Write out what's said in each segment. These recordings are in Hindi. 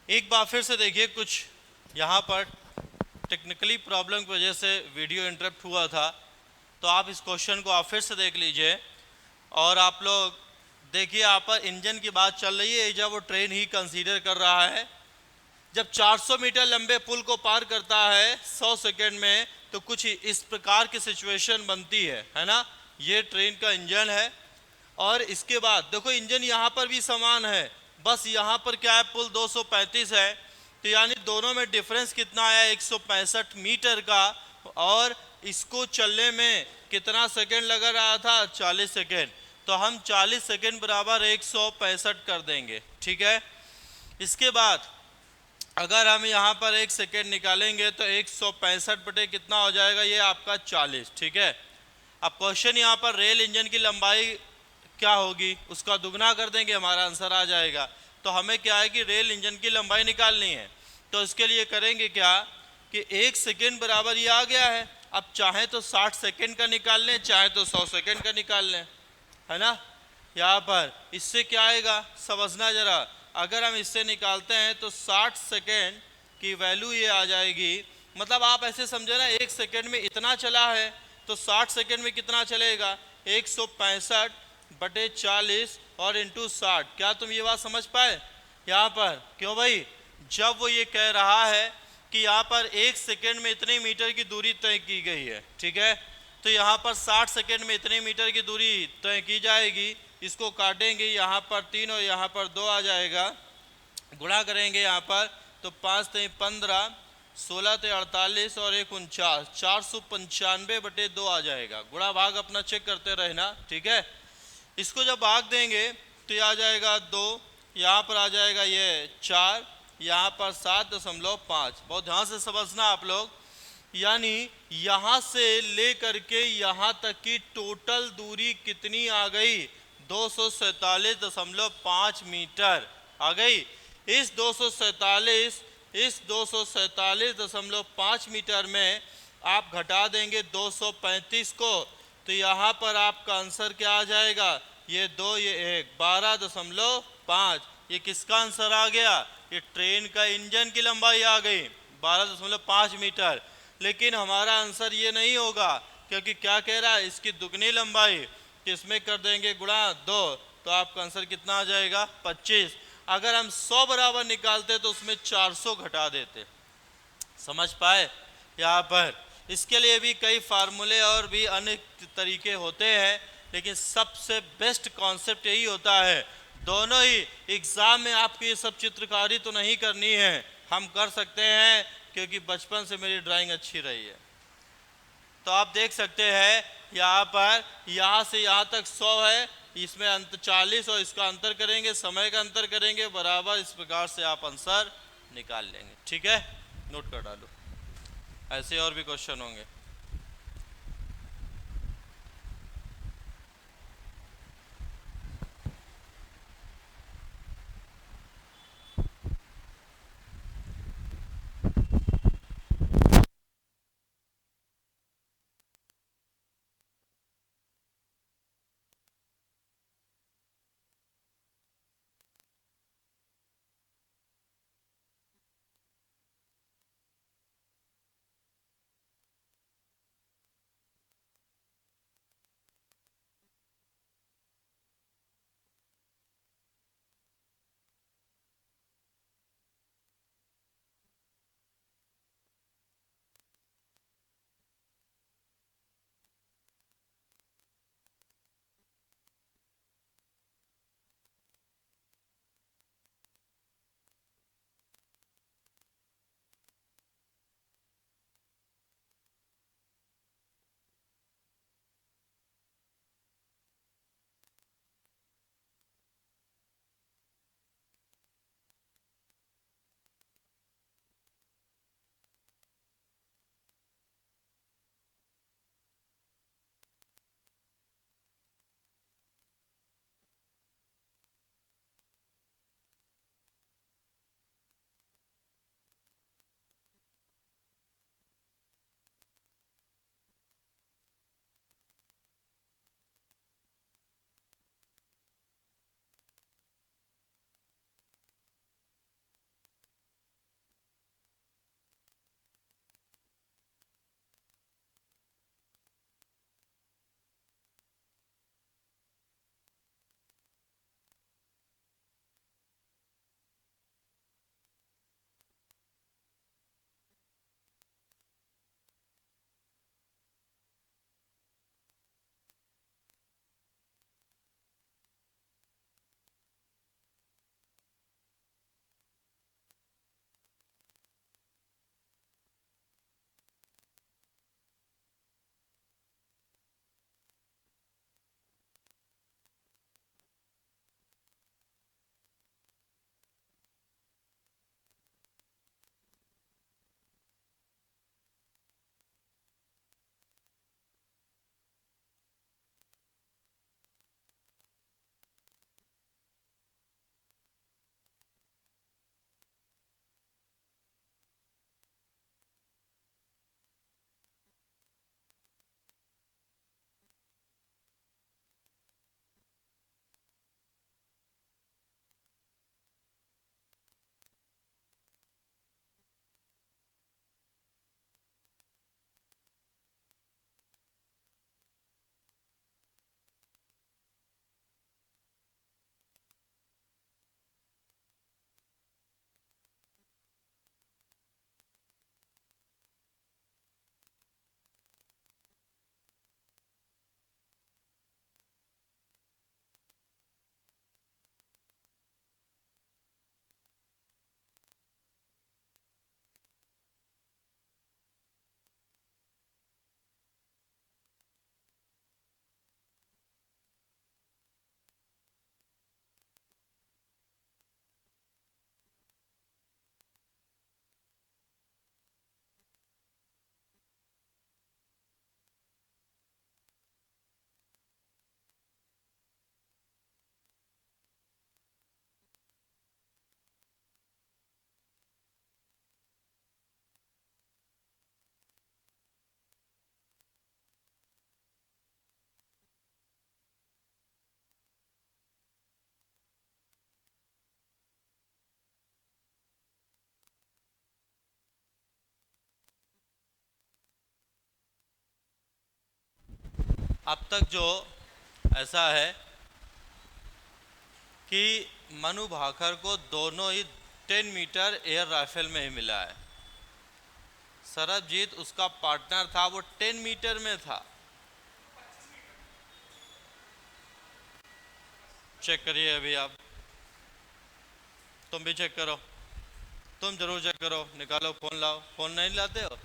एक बार फिर से देखिए, कुछ यहाँ पर टेक्निकली प्रॉब्लम की वजह से वीडियो इंटरप्ट हुआ था, तो आप इस क्वेश्चन को आप फिर से देख लीजिए। और आप लोग देखिए, यहाँ पर इंजन की बात चल रही है, जब वो ट्रेन ही कंसीडर कर रहा है। जब 400 मीटर लंबे पुल को पार करता है 100 सेकेंड में, तो कुछ इस प्रकार की सिचुएशन बनती है ना। ये ट्रेन का इंजन है, और इसके बाद देखो इंजन यहाँ पर भी समान है, बस यहाँ पर क्या है, पुल 235 है, तो यानी दोनों में डिफरेंस कितना आया, 165 मीटर का। और इसको चलने में कितना सेकेंड लगा रहा था, 40 सेकेंड। तो हम 40 सेकेंड बराबर 165 कर देंगे, ठीक है। इसके बाद अगर हम यहाँ पर 1 सेकेंड निकालेंगे तो 165 बटे कितना हो जाएगा, ये आपका 40, ठीक है। अब क्वेश्चन यहाँ पर रेल इंजन की लंबाई क्या होगी, उसका दुगना कर देंगे, हमारा आंसर आ जाएगा। तो हमें क्या है कि रेल इंजन की लंबाई निकालनी है, तो इसके लिए करेंगे क्या कि 1 सेकेंड बराबर ये आ गया है। अब चाहे तो 60 सेकेंड का निकाल लें, चाहे तो 100 सेकेंड का निकाल लें, है ना। यहाँ पर इससे क्या आएगा समझना जरा। अगर हम इससे निकालते हैं तो 60 सेकेंड की वैल्यू ये आ जाएगी, मतलब आप ऐसे समझे ना, 1 सेकेंड में इतना चला है, तो 60 सेकेंड में कितना चलेगा, 165 बटे 40 और इंटू 60। क्या तुम ये बात समझ पाए यहाँ पर? क्यों भाई, जब वो ये कह रहा है कि यहाँ पर 1 सेकेंड में इतने मीटर की दूरी तय की गई है, ठीक है, तो यहाँ पर 60 सेकेंड में इतने मीटर की दूरी तय की जाएगी। इसको काटेंगे, यहाँ पर 3 और यहाँ पर 2 आ जाएगा, गुणा करेंगे यहाँ पर, तो 5 3 15, 16 3 48 और 1 49, 495 बटे 2 आ जाएगा। गुणा भाग अपना चेक करते रहना, ठीक है। इसको जब भाग देंगे तो ये आ जाएगा 2, यहाँ पर आ जाएगा ये 4, यहाँ पर 7.5। बहुत ध्यान से समझना आप लोग, यानी यहाँ से लेकर के यहाँ तक की टोटल दूरी कितनी आ गई, 247.5 मीटर आ गई। इस 247 मीटर में आप घटा देंगे 235 को, तो यहाँ पर आपका आंसर क्या आ जाएगा, ये 2 ये 1, 12.5। ये किसका आंसर आ गया, ये ट्रेन का इंजन की लंबाई आ गई 12.5 मीटर। लेकिन हमारा आंसर ये नहीं होगा, क्योंकि क्या कह रहा है, इसकी दुगनी लंबाई, किसमें कर देंगे गुणा 2, तो आपका आंसर कितना आ जाएगा, 25। अगर हम 100 बराबर निकालते तो उसमें 400 घटा देते। समझ पाए यहाँ पर? इसके लिए भी कई फार्मूले और भी अन्य तरीके होते हैं, लेकिन सबसे बेस्ट कॉन्सेप्ट यही होता है। दोनों ही एग्जाम में आपको ये सब चित्रकारी तो नहीं करनी है, हम कर सकते हैं, क्योंकि बचपन से मेरी ड्राइंग अच्छी रही है। तो आप देख सकते हैं यहाँ पर, यहाँ से यहाँ तक 100 है, इसमें अंतर 40 और इसका अंतर करेंगे, समय का अंतर करेंगे बराबर, इस प्रकार से आप आंसर निकाल लेंगे, ठीक है। नोट कर डालो, ऐसे और भी क्वेश्चन होंगे। अब तक जो ऐसा है कि मनु भाकर को दोनों ही 10 मीटर एयर राइफल में ही मिला है। सरबजीत उसका पार्टनर था, वो 10 मीटर में था। चेक करिए अभी आप, तुम भी चेक करो, तुम जरूर चेक करो, निकालो फोन, लाओ फोन। नहीं लाते हो?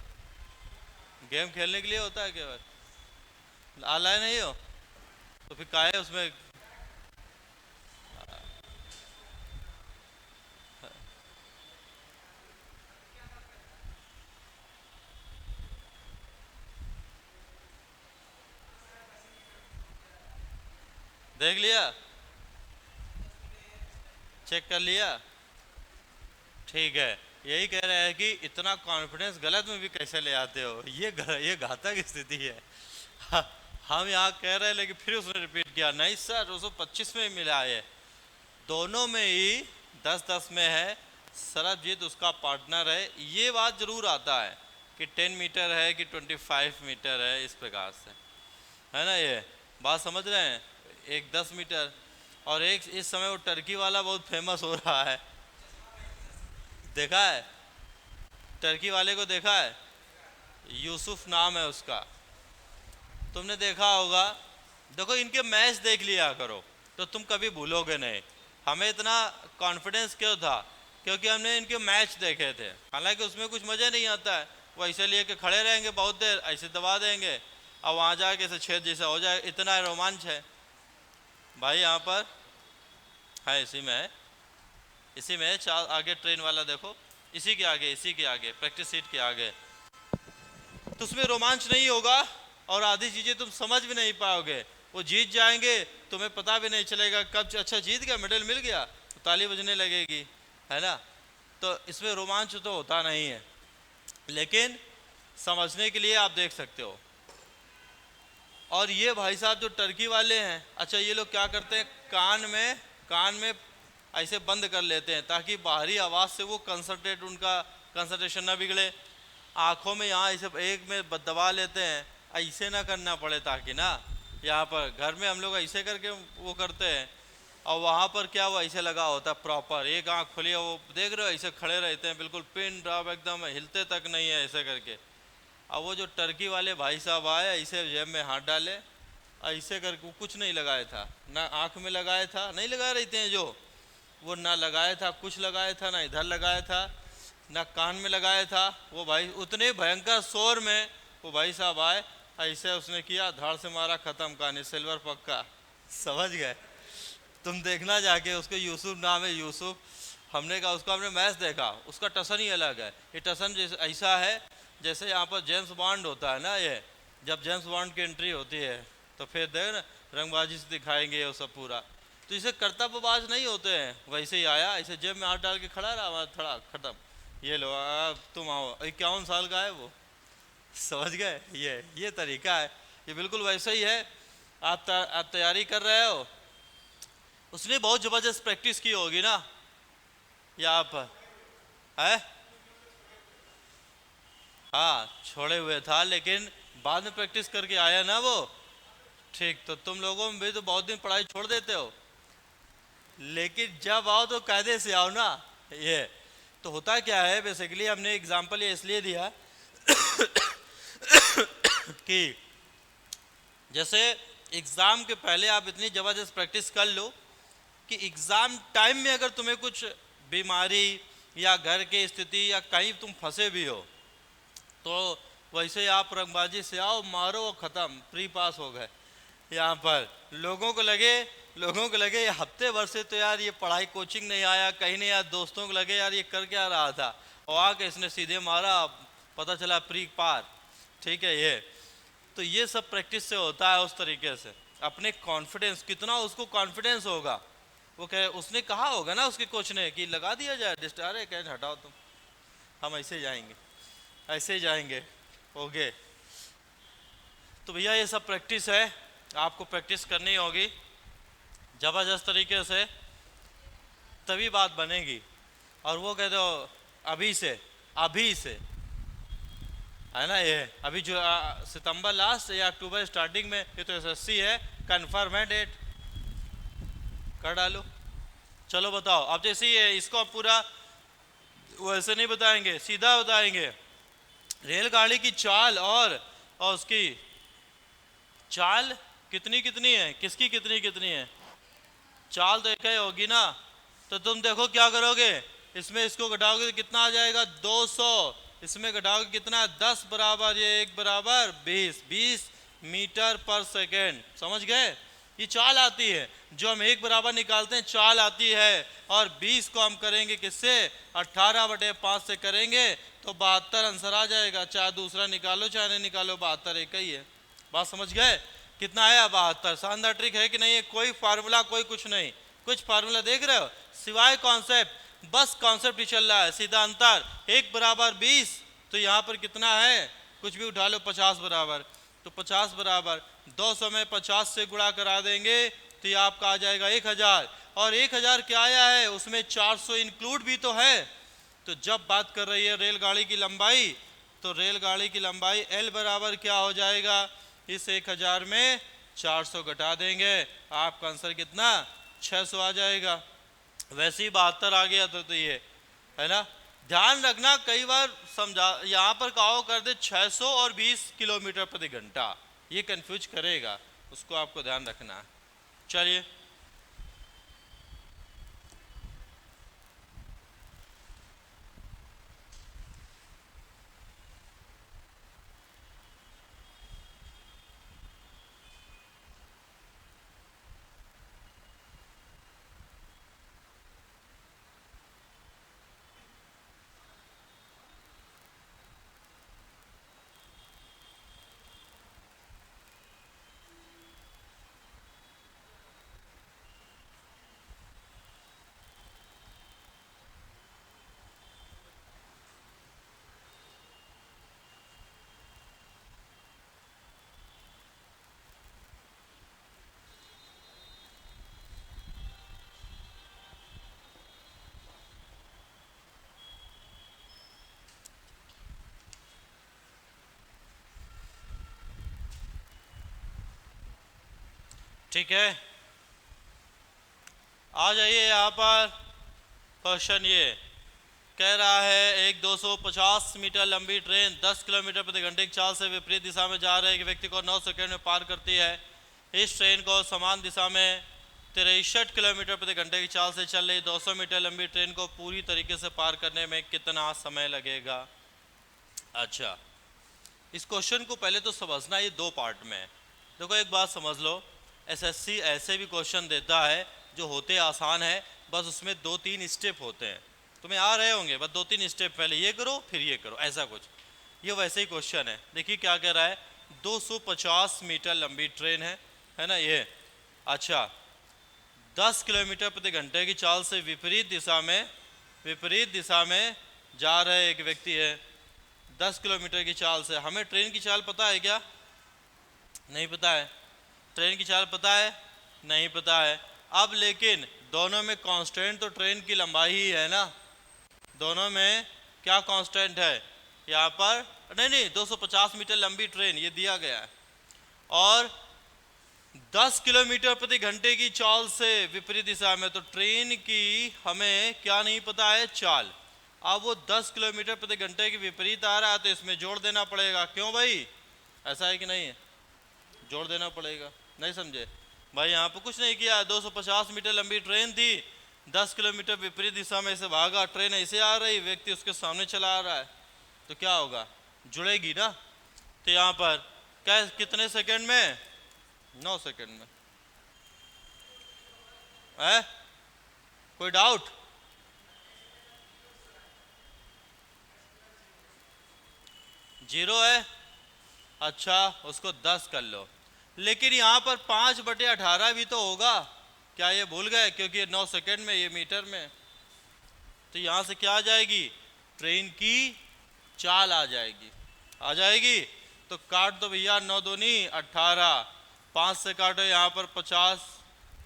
गेम खेलने के लिए होता है केवल, लाए नहीं हो तो फिर काहे उसमें। देख लिया, चेक कर लिया, ठीक है। यही कह रहे हैं कि इतना कॉन्फिडेंस गलत में भी कैसे ले आते हो, ये घातक स्थिति है। हम यहाँ कह रहे हैं लेकिन फिर उसने रिपीट किया, नहीं सर 225 में ही मिला है, दोनों में ही 10-10 में है। सरबजीत उसका पार्टनर है। ये बात जरूर आता है कि 10 मीटर है कि 25 मीटर है, इस प्रकार से है ना। ये बात समझ रहे हैं? एक 10 मीटर और एक इस समय वो टर्की वाला बहुत फेमस हो रहा है। देखा है टर्की वाले को? देखा है? यूसुफ नाम है उसका, तुमने देखा होगा। देखो इनके मैच देख लिया करो तो तुम कभी भूलोगे नहीं। हमें इतना कॉन्फिडेंस क्यों था? क्योंकि हमने इनके मैच देखे थे। हालांकि उसमें कुछ मज़ा नहीं आता है, वो ऐसे लिए कि खड़े रहेंगे बहुत देर, ऐसे दबा देंगे और वहाँ जाके ऐसे छेद जैसा हो जाए, इतना रोमांच है भाई। यहाँ पर है, इसी में है, इसी में चार आगे ट्रेन वाला देखो, इसी के आगे, इसी के आगे, प्रैक्टिस सीट के आगे। तो उसमें रोमांच नहीं होगा और आधी चीज़ें तुम समझ भी नहीं पाओगे। वो जीत जाएंगे, तुम्हें पता भी नहीं चलेगा कब अच्छा जीत गया, मेडल मिल गया, तो ताली बजने लगेगी, है ना। तो इसमें रोमांच तो होता नहीं है, लेकिन समझने के लिए आप देख सकते हो। और ये भाई साहब जो टर्की वाले हैं, अच्छा ये लोग क्या करते हैं, कान में ऐसे बंद कर लेते हैं ताकि बाहरी आवाज़ से वो उनका कंसंट्रेशन ना बिगड़े। आँखों में यहाँ ऐसे एक में दबा लेते हैं, ऐसे ना करना पड़े ताकि ना। यहाँ पर घर में हम लोग ऐसे करके वो करते हैं, और वहाँ पर क्या वो ऐसे लगा होता है प्रॉपर, एक आँख खुली है, वो देख रहे हो ऐसे खड़े रहते हैं बिल्कुल पिन ड्रॉप, एकदम हिलते तक नहीं है ऐसे करके। अब वो जो टर्की वाले भाई साहब आए, ऐसे जेब में हाथ डाले, ऐसे करके, वो कुछ नहीं लगाया था, ना आँख में लगाया था, नहीं लगा रहे थे जो वो, ना लगाया था, कुछ लगाया था, ना इधर लगाया था, ना कान में लगाया था। वो भाई उतने भयंकर शोर में वो भाई साहब आए, ऐसे उसने किया, धाड़ से मारा, ख़त्म कहानी, सिल्वर पक्का। समझ गए? तुम देखना जाके, उसको यूसुफ नाम है, यूसुफ। हमने कहा उसका, हमने मैच देखा, उसका टसन ही अलग है। ये टसन जैसे ऐसा है जैसे यहाँ पर जेम्स बॉन्ड होता है ना, ये जब जेम्स बॉन्ड की एंट्री होती है तो फिर देख ना रंगबाजी से दिखाएंगे वो सब पूरा। तो इसे कर्तव्यबाज नहीं होते हैं, वैसे ही आया, ऐसे जेब में हाथ डाल के खड़ा रहा, वहाँ थोड़ा ख़त्म, ये लो तुम आओ। 51 साल का है वो, समझ गए? ये तरीका है, ये बिल्कुल वैसे ही है। आप तैयारी कर रहे हो, उसने बहुत ज़बरदस्त प्रैक्टिस की होगी ना यहाँ पर, है? हाँ छोड़े हुए था, लेकिन बाद में प्रैक्टिस करके आया ना वो, ठीक। तो तुम लोगों में भी तो बहुत दिन पढ़ाई छोड़ देते हो, लेकिन जब आओ तो कायदे से आओ ना। ये तो होता क्या है, बेसिकली हमने एग्जांपल ये इसलिए दिया कि जैसे एग्ज़ाम के पहले आप इतनी ज़बरदस्त प्रैक्टिस कर लो कि एग्ज़ाम टाइम में अगर तुम्हें कुछ बीमारी या घर की स्थिति या कहीं तुम फंसे भी हो, तो वैसे आप रंगबाजी से आओ, मारो, ख़त्म, प्री पास हो गए। यहाँ पर लोगों को लगे ये हफ्ते भर से तो यार ये पढ़ाई कोचिंग नहीं आया, कहीं नहीं आया, दोस्तों को लगे यार ये कर क्या रहा था, और आके इसने सीधे मारा, पता चला प्री पार। ठीक है, ये तो ये सब प्रैक्टिस से होता है। उस तरीके से अपने कॉन्फिडेंस, कितना उसको कॉन्फिडेंस होगा, वो कहे, उसने कहा होगा ना उसके कोच ने कि लगा दिया जाए अरे कह हटाओ तुम, हम ऐसे जाएंगे, ऐसे जाएंगे, ओके। तो भैया ये सब प्रैक्टिस है, आपको प्रैक्टिस करनी होगी ज़बरदस्त तरीके से, तभी बात बनेगी। और वो कह दो अभी से है ना। ये अभी जो सितंबर लास्ट या अक्टूबर स्टार्टिंग में, ये तो एसएससी है, कंफर्म है डेट, कर डालो। चलो बताओ, अब जैसे ही है इसको आप पूरा वैसे नहीं बताएंगे, सीधा बताएंगे। रेलगाड़ी की चाल और उसकी चाल कितनी कितनी है, किसकी कितनी कितनी है, चाल तो एक ही होगी ना। तो तुम देखो क्या करोगे, इसमें इसको घटाओगे तो कितना आ जाएगा 200, इसमें घटाओगे कितना 10 बराबर ये 1 बराबर 20 मीटर पर सेकेंड। समझ गए, ये चाल आती है जो हम 1 बराबर निकालते हैं, चाल आती है। और 20 को हम करेंगे किससे, 18/5 से करेंगे तो 72 आंसर आ जाएगा। चाहे दूसरा निकालो चाहे नहीं निकालो, 72 एक ही है। बात समझ गए, कितना आया 72। शानदार ट्रिक है कि नहीं है, कोई फार्मूला कोई कुछ नहीं, कुछ फार्मूला देख रहे हो सिवाय कॉन्सेप्ट, बस कॉन्सेप्ट ही चल रहा है। सीधा अंतर 1 बराबर 20, तो यहाँ पर कितना है, कुछ भी उठा लो, 50 बराबर, तो 50 बराबर 200 में 50 से गुणा करा देंगे तो ये आपका आ जाएगा 1000। और 1000 क्या आया है, उसमें 400 इंक्लूड भी तो है। तो जब बात कर रही है रेलगाड़ी की लंबाई, तो रेलगाड़ी की लंबाई L बराबर क्या हो जाएगा, इस 1000 में 400 घटा देंगे, आपका आंसर कितना 600 आ जाएगा। वैसे ही 72 आ गया तो ये है ना। ध्यान रखना, कई बार समझा यहाँ पर कहो कर दे 600 और 20 किलोमीटर प्रति घंटा, ये कंफ्यूज करेगा, उसको आपको ध्यान रखना है। चलिए ठीक है, आ जाइए यहाँ पर। क्वेश्चन ये कह रहा है, एक 250 मीटर लंबी ट्रेन 10 किलोमीटर प्रति घंटे की चाल से विपरीत दिशा में जा रहे एक व्यक्ति को 9 सेकंड में पार करती है। इस ट्रेन को समान दिशा में 63 किलोमीटर प्रति घंटे की चाल से चल रही 200 मीटर लंबी ट्रेन को पूरी तरीके से पार करने में कितना समय लगेगा। अच्छा, इस क्वेश्चन को पहले तो समझना, ये दो पार्ट में है। देखो एक बात समझ लो, एसएससी ऐसे भी क्वेश्चन देता है जो होते आसान है, बस उसमें 2-3 स्टेप होते हैं, तुम्हें आ रहे होंगे, बस 2-3 स्टेप, पहले ये करो फिर ये करो, ऐसा कुछ। ये वैसे ही क्वेश्चन है। देखिए क्या कह रहा है, 250 मीटर लंबी ट्रेन है ना ये। अच्छा, 10 किलोमीटर प्रति घंटे की चाल से विपरीत दिशा में जा रहे एक व्यक्ति है 10 किलोमीटर की चाल से। हमें ट्रेन की चाल पता है क्या, नहीं पता है। ट्रेन की चाल पता है, नहीं पता है। अब लेकिन दोनों में कांस्टेंट तो ट्रेन की लंबाई ही है ना, दोनों में क्या कांस्टेंट है यहाँ पर, नहीं 250 मीटर लंबी ट्रेन ये दिया गया है, और 10 किलोमीटर प्रति घंटे की चाल से विपरीत दिशा में, तो ट्रेन की हमें क्या नहीं पता है, चाल। अब वो 10 किलोमीटर प्रति घंटे के विपरीत आ रहा है तो इसमें जोड़ देना पड़ेगा। क्यों भाई, ऐसा है कि नहीं है, जोड़ देना पड़ेगा। नहीं समझे भाई, यहाँ पर कुछ नहीं किया, 250 मीटर लंबी ट्रेन थी, 10 किलोमीटर विपरीत दिशा में से भागा, ट्रेन ऐसे आ रही, व्यक्ति उसके सामने चला आ रहा है, तो क्या होगा, जुड़ेगी ना। तो यहाँ पर क्या, कितने सेकंड में, 9 सेकंड में है। कोई डाउट, जीरो है। अच्छा, उसको 10 कर लो, लेकिन यहाँ पर 5/18 भी तो होगा, क्या ये भूल गए, क्योंकि ये 9 सेकंड में, ये मीटर में। तो यहाँ से क्या आ जाएगी, ट्रेन की चाल आ जाएगी। तो काट दो भैया, 9 दूनी 18, 5 से काटो यहाँ पर 50,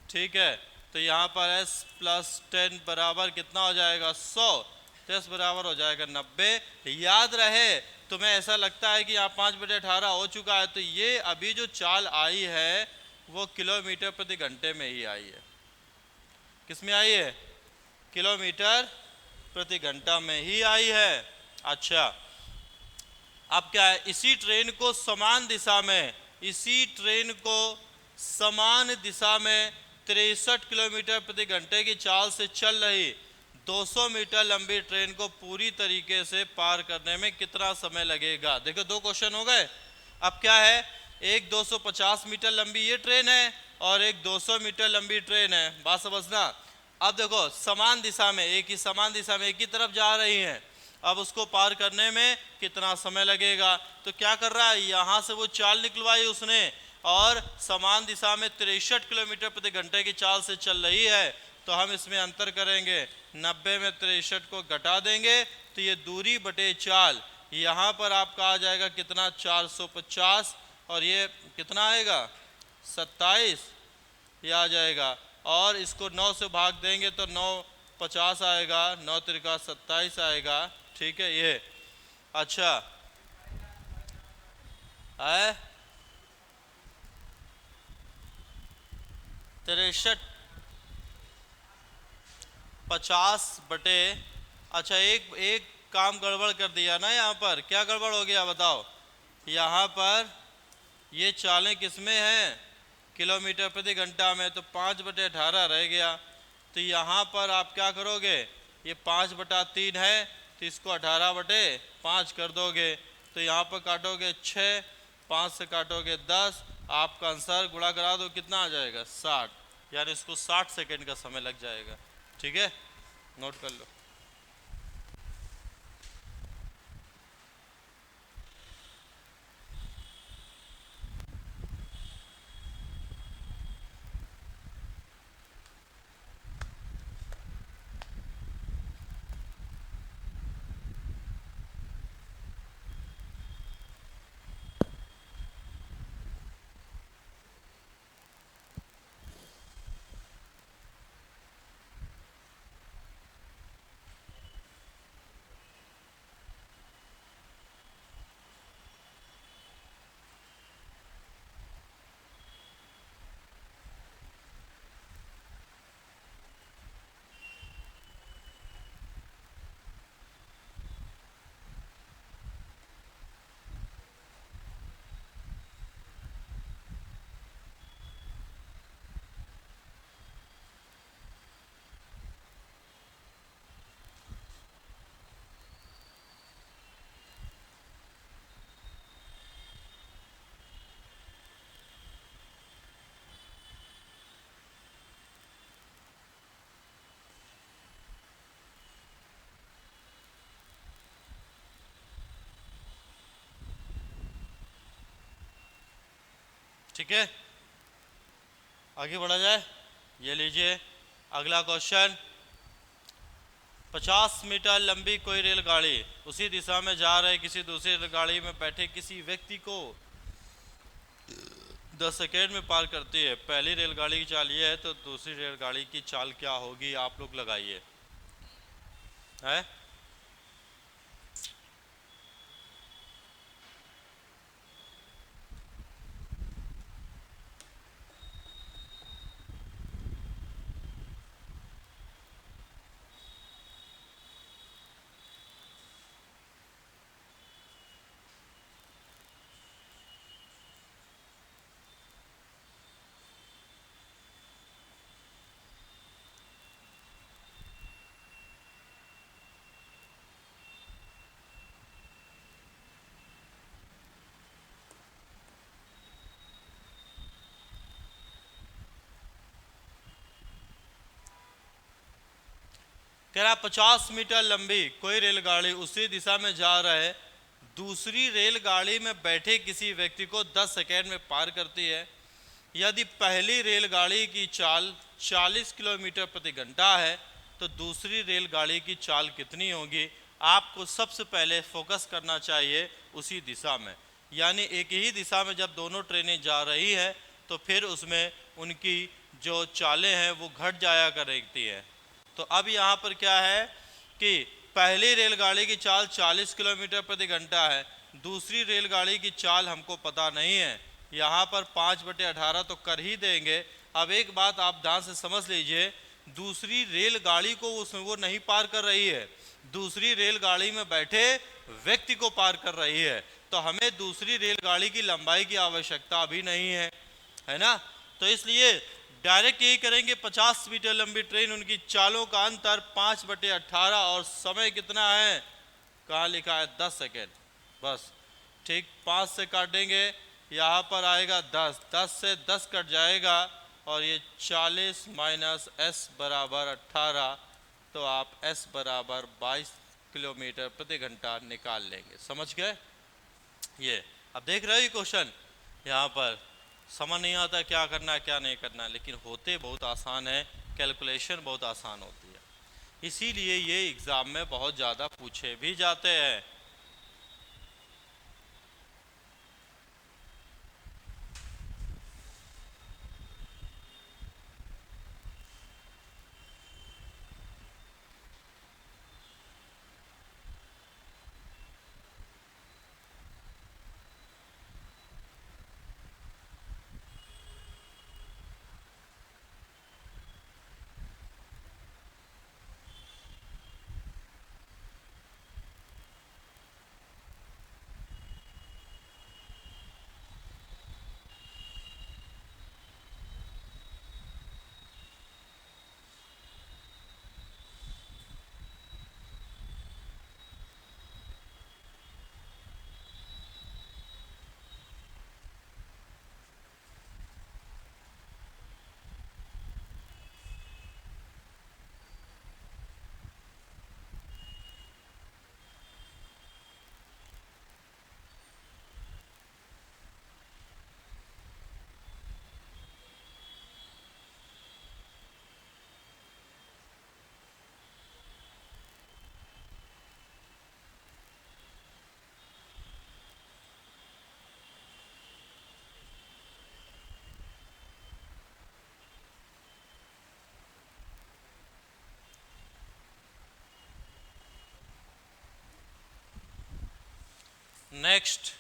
ठीक है। तो यहाँ पर s + 10 बराबर कितना हो जाएगा, 100, तो s बराबर हो जाएगा 90। याद रहे तुम्हें ऐसा लगता है कि यहाँ 5/18 हो चुका है, तो ये अभी जो चाल आई है वो किलोमीटर प्रति घंटे में ही आई है। किस में आई है? किलोमीटर प्रति घंटा में ही आई है। अच्छा, अब क्या है, इसी ट्रेन को समान दिशा में, इसी ट्रेन को समान दिशा में 63 किलोमीटर प्रति घंटे की चाल से चल रही 200 मीटर लंबी ट्रेन को पूरी तरीके से पार करने में कितना समय लगेगा? देखो, दो क्वेश्चन हो गए। अब क्या है, एक 250 मीटर लंबी ये ट्रेन है और एक 200 मीटर लंबी ट्रेन है। बात समझना। अब देखो, समान दिशा में, एक ही समान दिशा में एक ही तरफ जा रही हैं। अब उसको पार करने में कितना समय लगेगा? तो क्या कर रहा है, यहाँ से वो चाल निकलवाई उसने और समान दिशा में 63 किलोमीटर प्रति घंटे की चाल से चल रही है। तो हम इसमें अंतर करेंगे, 90 में 63 को घटा देंगे तो ये दूरी बटे चाल, यहाँ पर आपका आ जाएगा कितना, 450, और ये कितना आएगा, 27 ये आ जाएगा। और इसको 9 से भाग देंगे तो 9 50 आएगा, 9 त्रिका 27 आएगा। ठीक है, ये अच्छा है 63 50 बटे, अच्छा एक काम गड़बड़ कर दिया ना यहाँ पर। क्या गड़बड़ हो गया बताओ? यहाँ पर ये चालें किस में हैं, किलोमीटर प्रति घंटा में, तो 5/18 रह गया। तो यहाँ पर आप क्या करोगे, ये 5/3 है तो इसको 18/5 कर दोगे। तो यहाँ पर काटोगे 6, 5 से काटोगे 10, आपका आंसर गुणा करा दो कितना आ जाएगा, 60। यानी इसको 60 सेकेंड का समय लग जाएगा। ठीक है, नोट कर लो। ठीक है, आगे बढ़ा जाए। ये लीजिए अगला क्वेश्चन। 50 मीटर लंबी कोई रेलगाड़ी उसी दिशा में जा रहे किसी दूसरी रेलगाड़ी में बैठे किसी व्यक्ति को 10 सेकेंड में पार करती है। पहली रेलगाड़ी की चाल ये है, तो दूसरी रेलगाड़ी की चाल क्या होगी, आप लोग लगाइए। है कह रहा 50 मीटर लंबी कोई रेलगाड़ी उसी दिशा में जा रहे दूसरी रेलगाड़ी में बैठे किसी व्यक्ति को 10 सेकेंड में पार करती है। यदि पहली रेलगाड़ी की चाल 40 किलोमीटर प्रति घंटा है तो दूसरी रेलगाड़ी की चाल कितनी होगी? आपको सबसे पहले फोकस करना चाहिए उसी दिशा में, यानी एक ही दिशा में जब दोनों ट्रेनें जा रही हैं तो फिर उसमें उनकी जो चालें हैं वो घट जाया करती हैं। तो अब यहाँ पर क्या है कि पहली रेलगाड़ी की चाल 40 किलोमीटर प्रति घंटा है, दूसरी रेलगाड़ी की चाल हमको पता नहीं है। यहाँ पर 5/18 तो कर ही देंगे। अब एक बात आप ध्यान से समझ लीजिए, दूसरी रेलगाड़ी को उसमें वो नहीं पार कर रही है, दूसरी रेलगाड़ी में बैठे व्यक्ति को पार कर रही है। तो हमें दूसरी रेलगाड़ी की लंबाई की आवश्यकता अभी नहीं है ना। तो इसलिए डायरेक्ट यही करेंगे, 50 मीटर लंबी ट्रेन, उनकी चालों का अंतर 5/18 और समय कितना है, कहाँ लिखा है 10 सेकेंड, बस ठीक। 5 से काटेंगे, यहाँ पर आएगा 10, 10 से 10 कट जाएगा और ये 40 माइनस s बराबर 18, तो आप s बराबर 22 किलोमीटर प्रति घंटा निकाल लेंगे। समझ गए ये? अब देख रहे हो ये क्वेश्चन, यहाँ पर समझ नहीं आता क्या करना है क्या नहीं करना है, लेकिन होते बहुत आसान है, कैलकुलेशन बहुत आसान होती है, इसीलिए ये एग्ज़ाम में बहुत ज़्यादा पूछे भी जाते हैं। नेक्स्ट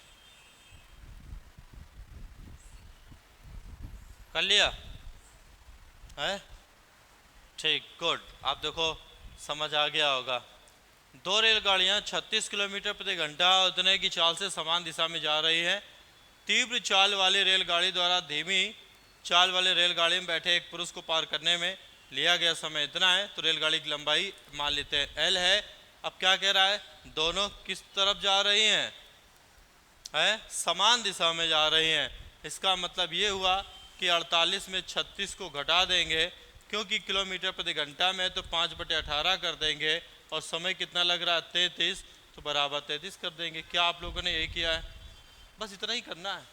कर लिया है, ठीक, गुड। आप देखो समझ आ गया होगा। दो रेलगाड़ियां 36 किलोमीटर प्रति घंटा उतने की चाल से समान दिशा में जा रही हैं। तीव्र चाल वाली रेलगाड़ी द्वारा धीमी चाल वाले रेलगाड़ी में बैठे एक पुरुष को पार करने में लिया गया समय इतना है, तो रेलगाड़ी की लंबाई मान लेते हैं L है। अब क्या कह रहा है, दोनों किस तरफ जा रही हैं, है समान दिशा में जा रही हैं। इसका मतलब ये हुआ कि 48 में 36 को घटा देंगे, क्योंकि किलोमीटर प्रति घंटा में, तो 5/18 कर देंगे और समय कितना लग रहा है 33, तो बराबर 33 कर देंगे। क्या आप लोगों ने यही किया है? बस इतना ही करना है।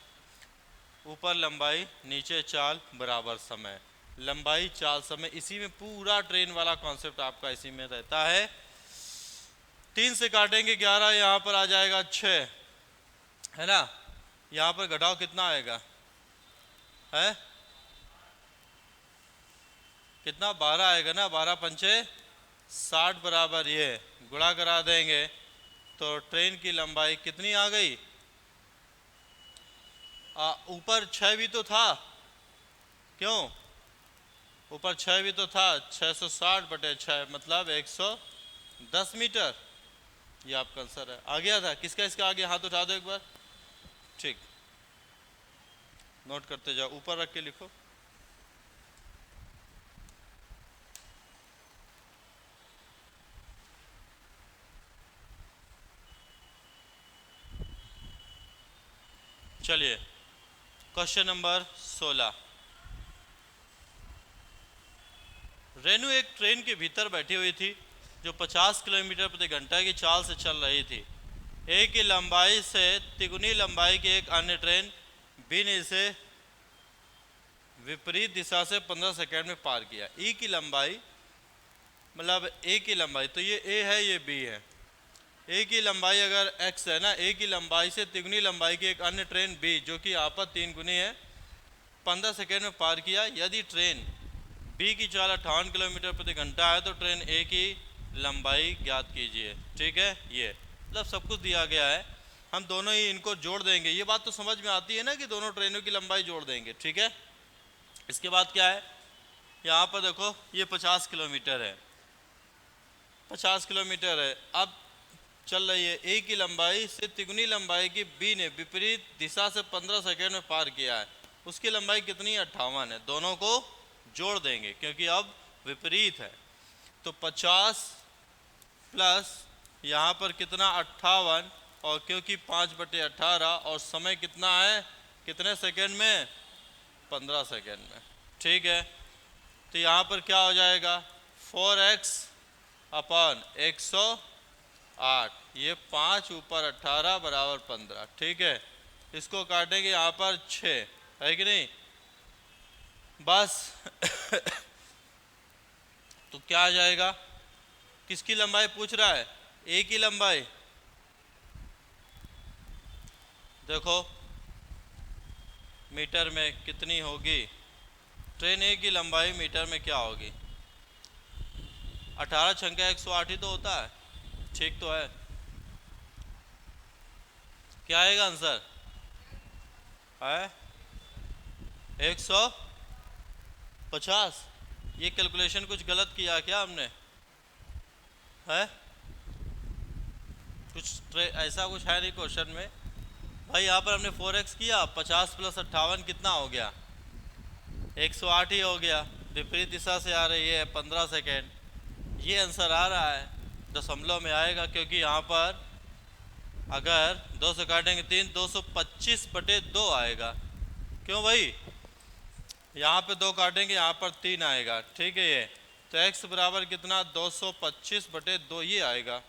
ऊपर लंबाई नीचे चाल बराबर समय, लंबाई चाल समय, इसी में पूरा ट्रेन वाला कॉन्सेप्ट आपका इसी में रहता है। 3 से काटेंगे 11, यहाँ पर आ जाएगा 6, है ना। यहाँ पर घटाओ कितना आएगा, है कितना 12 आएगा ना, 12 पंचे 60 बराबर ये गुणा करा देंगे, तो ट्रेन की लंबाई कितनी आ गई, ऊपर 6 भी तो था, क्यों ऊपर 6 भी तो था, 660/6 मतलब 110 मीटर। ये आपका आंसर है। आ गया था किसका, इसका आगे हाथ उठा दो एक बार, ठीक, नोट करते जाओ, ऊपर रख के लिखो। चलिए क्वेश्चन नंबर 16। रेनू एक ट्रेन के भीतर बैठी हुई थी जो 50 किलोमीटर प्रति घंटा की चाल से चल रही थी। ए की लंबाई से तिगुनी लंबाई की एक अन्य ट्रेन बी ने इसे विपरीत दिशा से 15 सेकंड में पार किया। ई की लंबाई मतलब ए की लंबाई, तो ये ए है ये बी है। ए की लंबाई अगर x है ना, ए की लंबाई से तिगुनी लंबाई की एक अन्य ट्रेन बी जो कि यहाँ पर 3 गुनी है 15 सेकेंड में पार किया। यदि ट्रेन बी की चाल 58 किलोमीटर प्रति घंटा है तो ट्रेन ए की लंबाई ज्ञात कीजिए। ठीक है, ये मतलब सब कुछ दिया गया है। हम दोनों ही इनको जोड़ देंगे। ये बात तो समझ में आती है ना कि दोनों ट्रेनों की लंबाई जोड़ देंगे, ठीक है। इसके बाद क्या है, यहाँ पर देखो ये 50 किलोमीटर है, 50 किलोमीटर है। अब चल रही है ए की लंबाई से तिगुनी लंबाई की बी ने विपरीत दिशा से 15 सेकेंड में पार किया है। उसकी लंबाई कितनी है, 58 है। दोनों को जोड़ देंगे क्योंकि अब विपरीत है। तो 50 प्लस यहाँ पर कितना 58, और क्योंकि 5/18 और समय कितना है, कितने सेकेंड में, 15 सेकेंड में, ठीक है। तो यहाँ पर क्या हो जाएगा 4x अपन 108, ये 5 ऊपर 18 बराबर 15, ठीक है। इसको काटेंगे यहाँ पर 6, है कि नहीं, बस तो क्या आ जाएगा, किसकी लंबाई पूछ रहा है, ए की लंबाई। देखो मीटर में कितनी होगी, ट्रेन ए की लंबाई मीटर में क्या होगी, 18 छंका 108 ही तो होता है, ठीक तो है। क्या आएगा आंसर है 150। ये कैलकुलेशन कुछ गलत किया क्या हमने, है कुछ ऐसा कुछ है नहीं क्वेश्चन में भाई। यहाँ पर हमने 4x किया, 50 प्लस 58 कितना हो गया, 108 ही हो गया। विपरीत दिशा से आ रही है 15 सेकेंड, ये आंसर आ रहा है, दशमलव में आएगा क्योंकि यहाँ पर अगर 2 से काटेंगे 3, 225/2 आएगा। क्यों भाई, यहाँ पे 2 काटेंगे यहाँ पर 3 आएगा, ठीक है। ये तो x बराबर कितना 225/2 ये आएगा।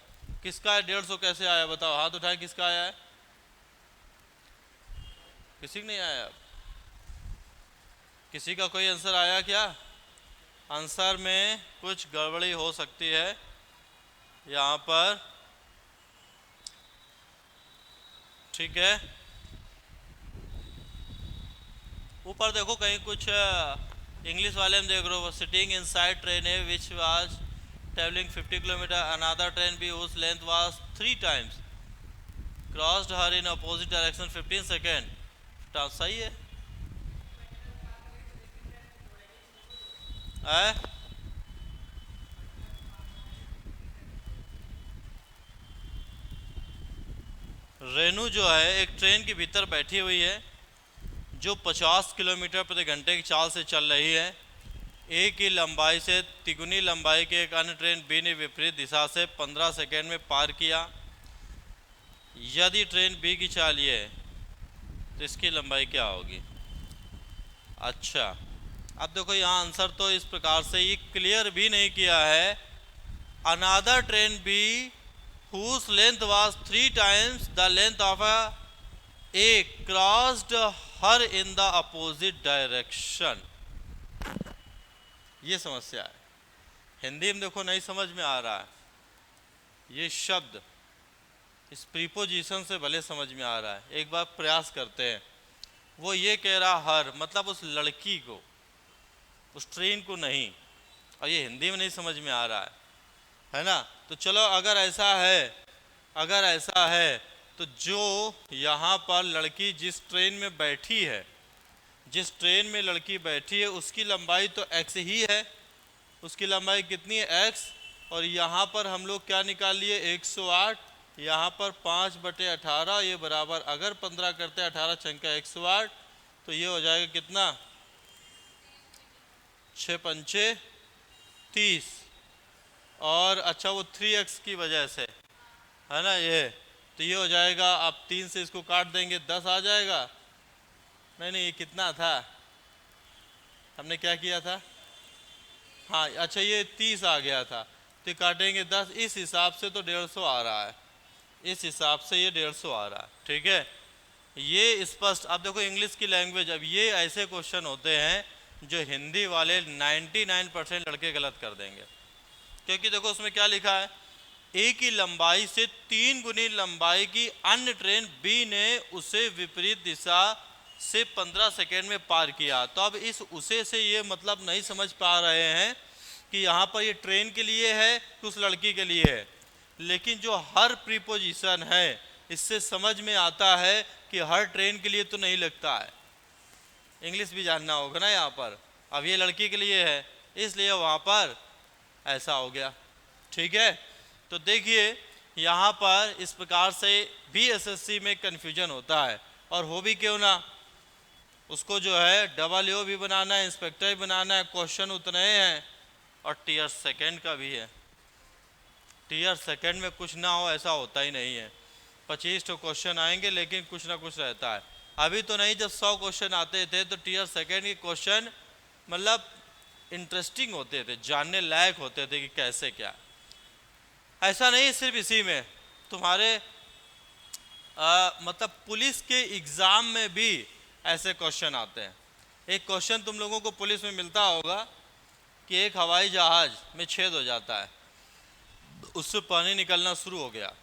किसका है 150 कैसे आया बताओ, हाथ उठाए, किसका आया है, किसी को नहीं आया, किसी का कोई आंसर आया क्या, आंसर में कुछ गड़बड़ी हो सकती है यहाँ पर, ठीक है। ऊपर देखो कहीं कुछ इंग्लिश वाले में देख रहे हो, sitting inside train A which was travelling 50 kilometre, another train B whose length was 3 times crossed her in opposite direction 15 second. सही है, रेनू जो है एक ट्रेन के भीतर बैठी हुई है जो 50 किलोमीटर प्रति घंटे की चाल से चल रही है। ए की लंबाई से तिगुनी लंबाई के एक अन्य ट्रेन बी ने विपरीत दिशा से 15 सेकेंड में पार किया। यदि ट्रेन बी की चाल ये है तो इसकी लंबाई क्या होगी। अच्छा, अब देखो यहाँ आंसर तो इस प्रकार से ये क्लियर भी नहीं किया है। Another train B whose length was 3 times the length of a crossed her in the opposite direction। ये समस्या है, हिंदी में देखो नहीं समझ में आ रहा है। ये शब्द इस प्रीपोजिशन से भले समझ में आ रहा है, एक बार प्रयास करते हैं। वो ये कह रहा हर मतलब उस लड़की को, उस ट्रेन को नहीं, और ये हिंदी में नहीं समझ में आ रहा है ना। तो चलो अगर ऐसा है तो जो यहाँ पर लड़की जिस ट्रेन में बैठी है, जिस ट्रेन में लड़की बैठी है उसकी लंबाई तो x ही है। उसकी लंबाई कितनी है x, और यहाँ पर हम लोग क्या निकाल लिए 108, यहाँ पर 5/18 ये बराबर, अगर 15 करते हैं 18 छंका 108 तो ये हो जाएगा कितना 6 पंचे 30, और अच्छा वो 3x की वजह से है ना ये, तो ये हो जाएगा। आप 3 से इसको काट देंगे 10 आ जाएगा। नहीं ये कितना था, हमने क्या किया था, हाँ अच्छा ये 30 आ गया था, तो काटेंगे 10, इस हिसाब से तो 150 आ रहा है, इस हिसाब से ये 150 आ रहा है, ठीक है। ये स्पष्ट। अब देखो इंग्लिश की लैंग्वेज, अब ये ऐसे क्वेश्चन होते हैं जो हिंदी वाले 99% लड़के गलत कर देंगे, क्योंकि देखो उसमें क्या लिखा है, ए की लंबाई से 3 गुनी लंबाई की अन्य ट्रेन बी ने उसे विपरीत दिशा से 15 सेकेंड में पार किया। तो अब इस उसे से ये मतलब नहीं समझ पा रहे हैं कि यहाँ पर ये ट्रेन के लिए है कि उस लड़की के लिए है, लेकिन जो हर प्रीपोजिशन है इससे समझ में आता है कि हर ट्रेन के लिए तो नहीं लगता है, इंग्लिश भी जानना होगा ना यहाँ पर। अब ये लड़की के लिए है इसलिए वहाँ पर ऐसा हो गया, ठीक है। तो देखिए यहाँ पर इस प्रकार से भी एसएससी में कन्फ्यूजन होता है, और हो भी क्यों ना, उसको जो है डबल भी बनाना है, इंस्पेक्टर भी बनाना है, क्वेश्चन उतने हैं, और टीयर सेकंड का भी है। टीयर सेकंड में कुछ ना हो ऐसा होता ही नहीं है, 25 तो क्वेश्चन आएंगे लेकिन कुछ ना कुछ रहता है। अभी तो नहीं, जब 100 क्वेश्चन आते थे तो टीयर सेकंड के क्वेश्चन मतलब इंटरेस्टिंग होते थे, जानने लायक होते थे कि कैसे क्या। ऐसा नहीं सिर्फ इसी में, तुम्हारे मतलब पुलिस के एग्ज़ाम में भी ऐसे क्वेश्चन आते हैं। एक क्वेश्चन तुम लोगों को पुलिस में मिलता होगा कि एक हवाई जहाज़ में छेद हो जाता है, उससे पानी निकलना शुरू हो गया,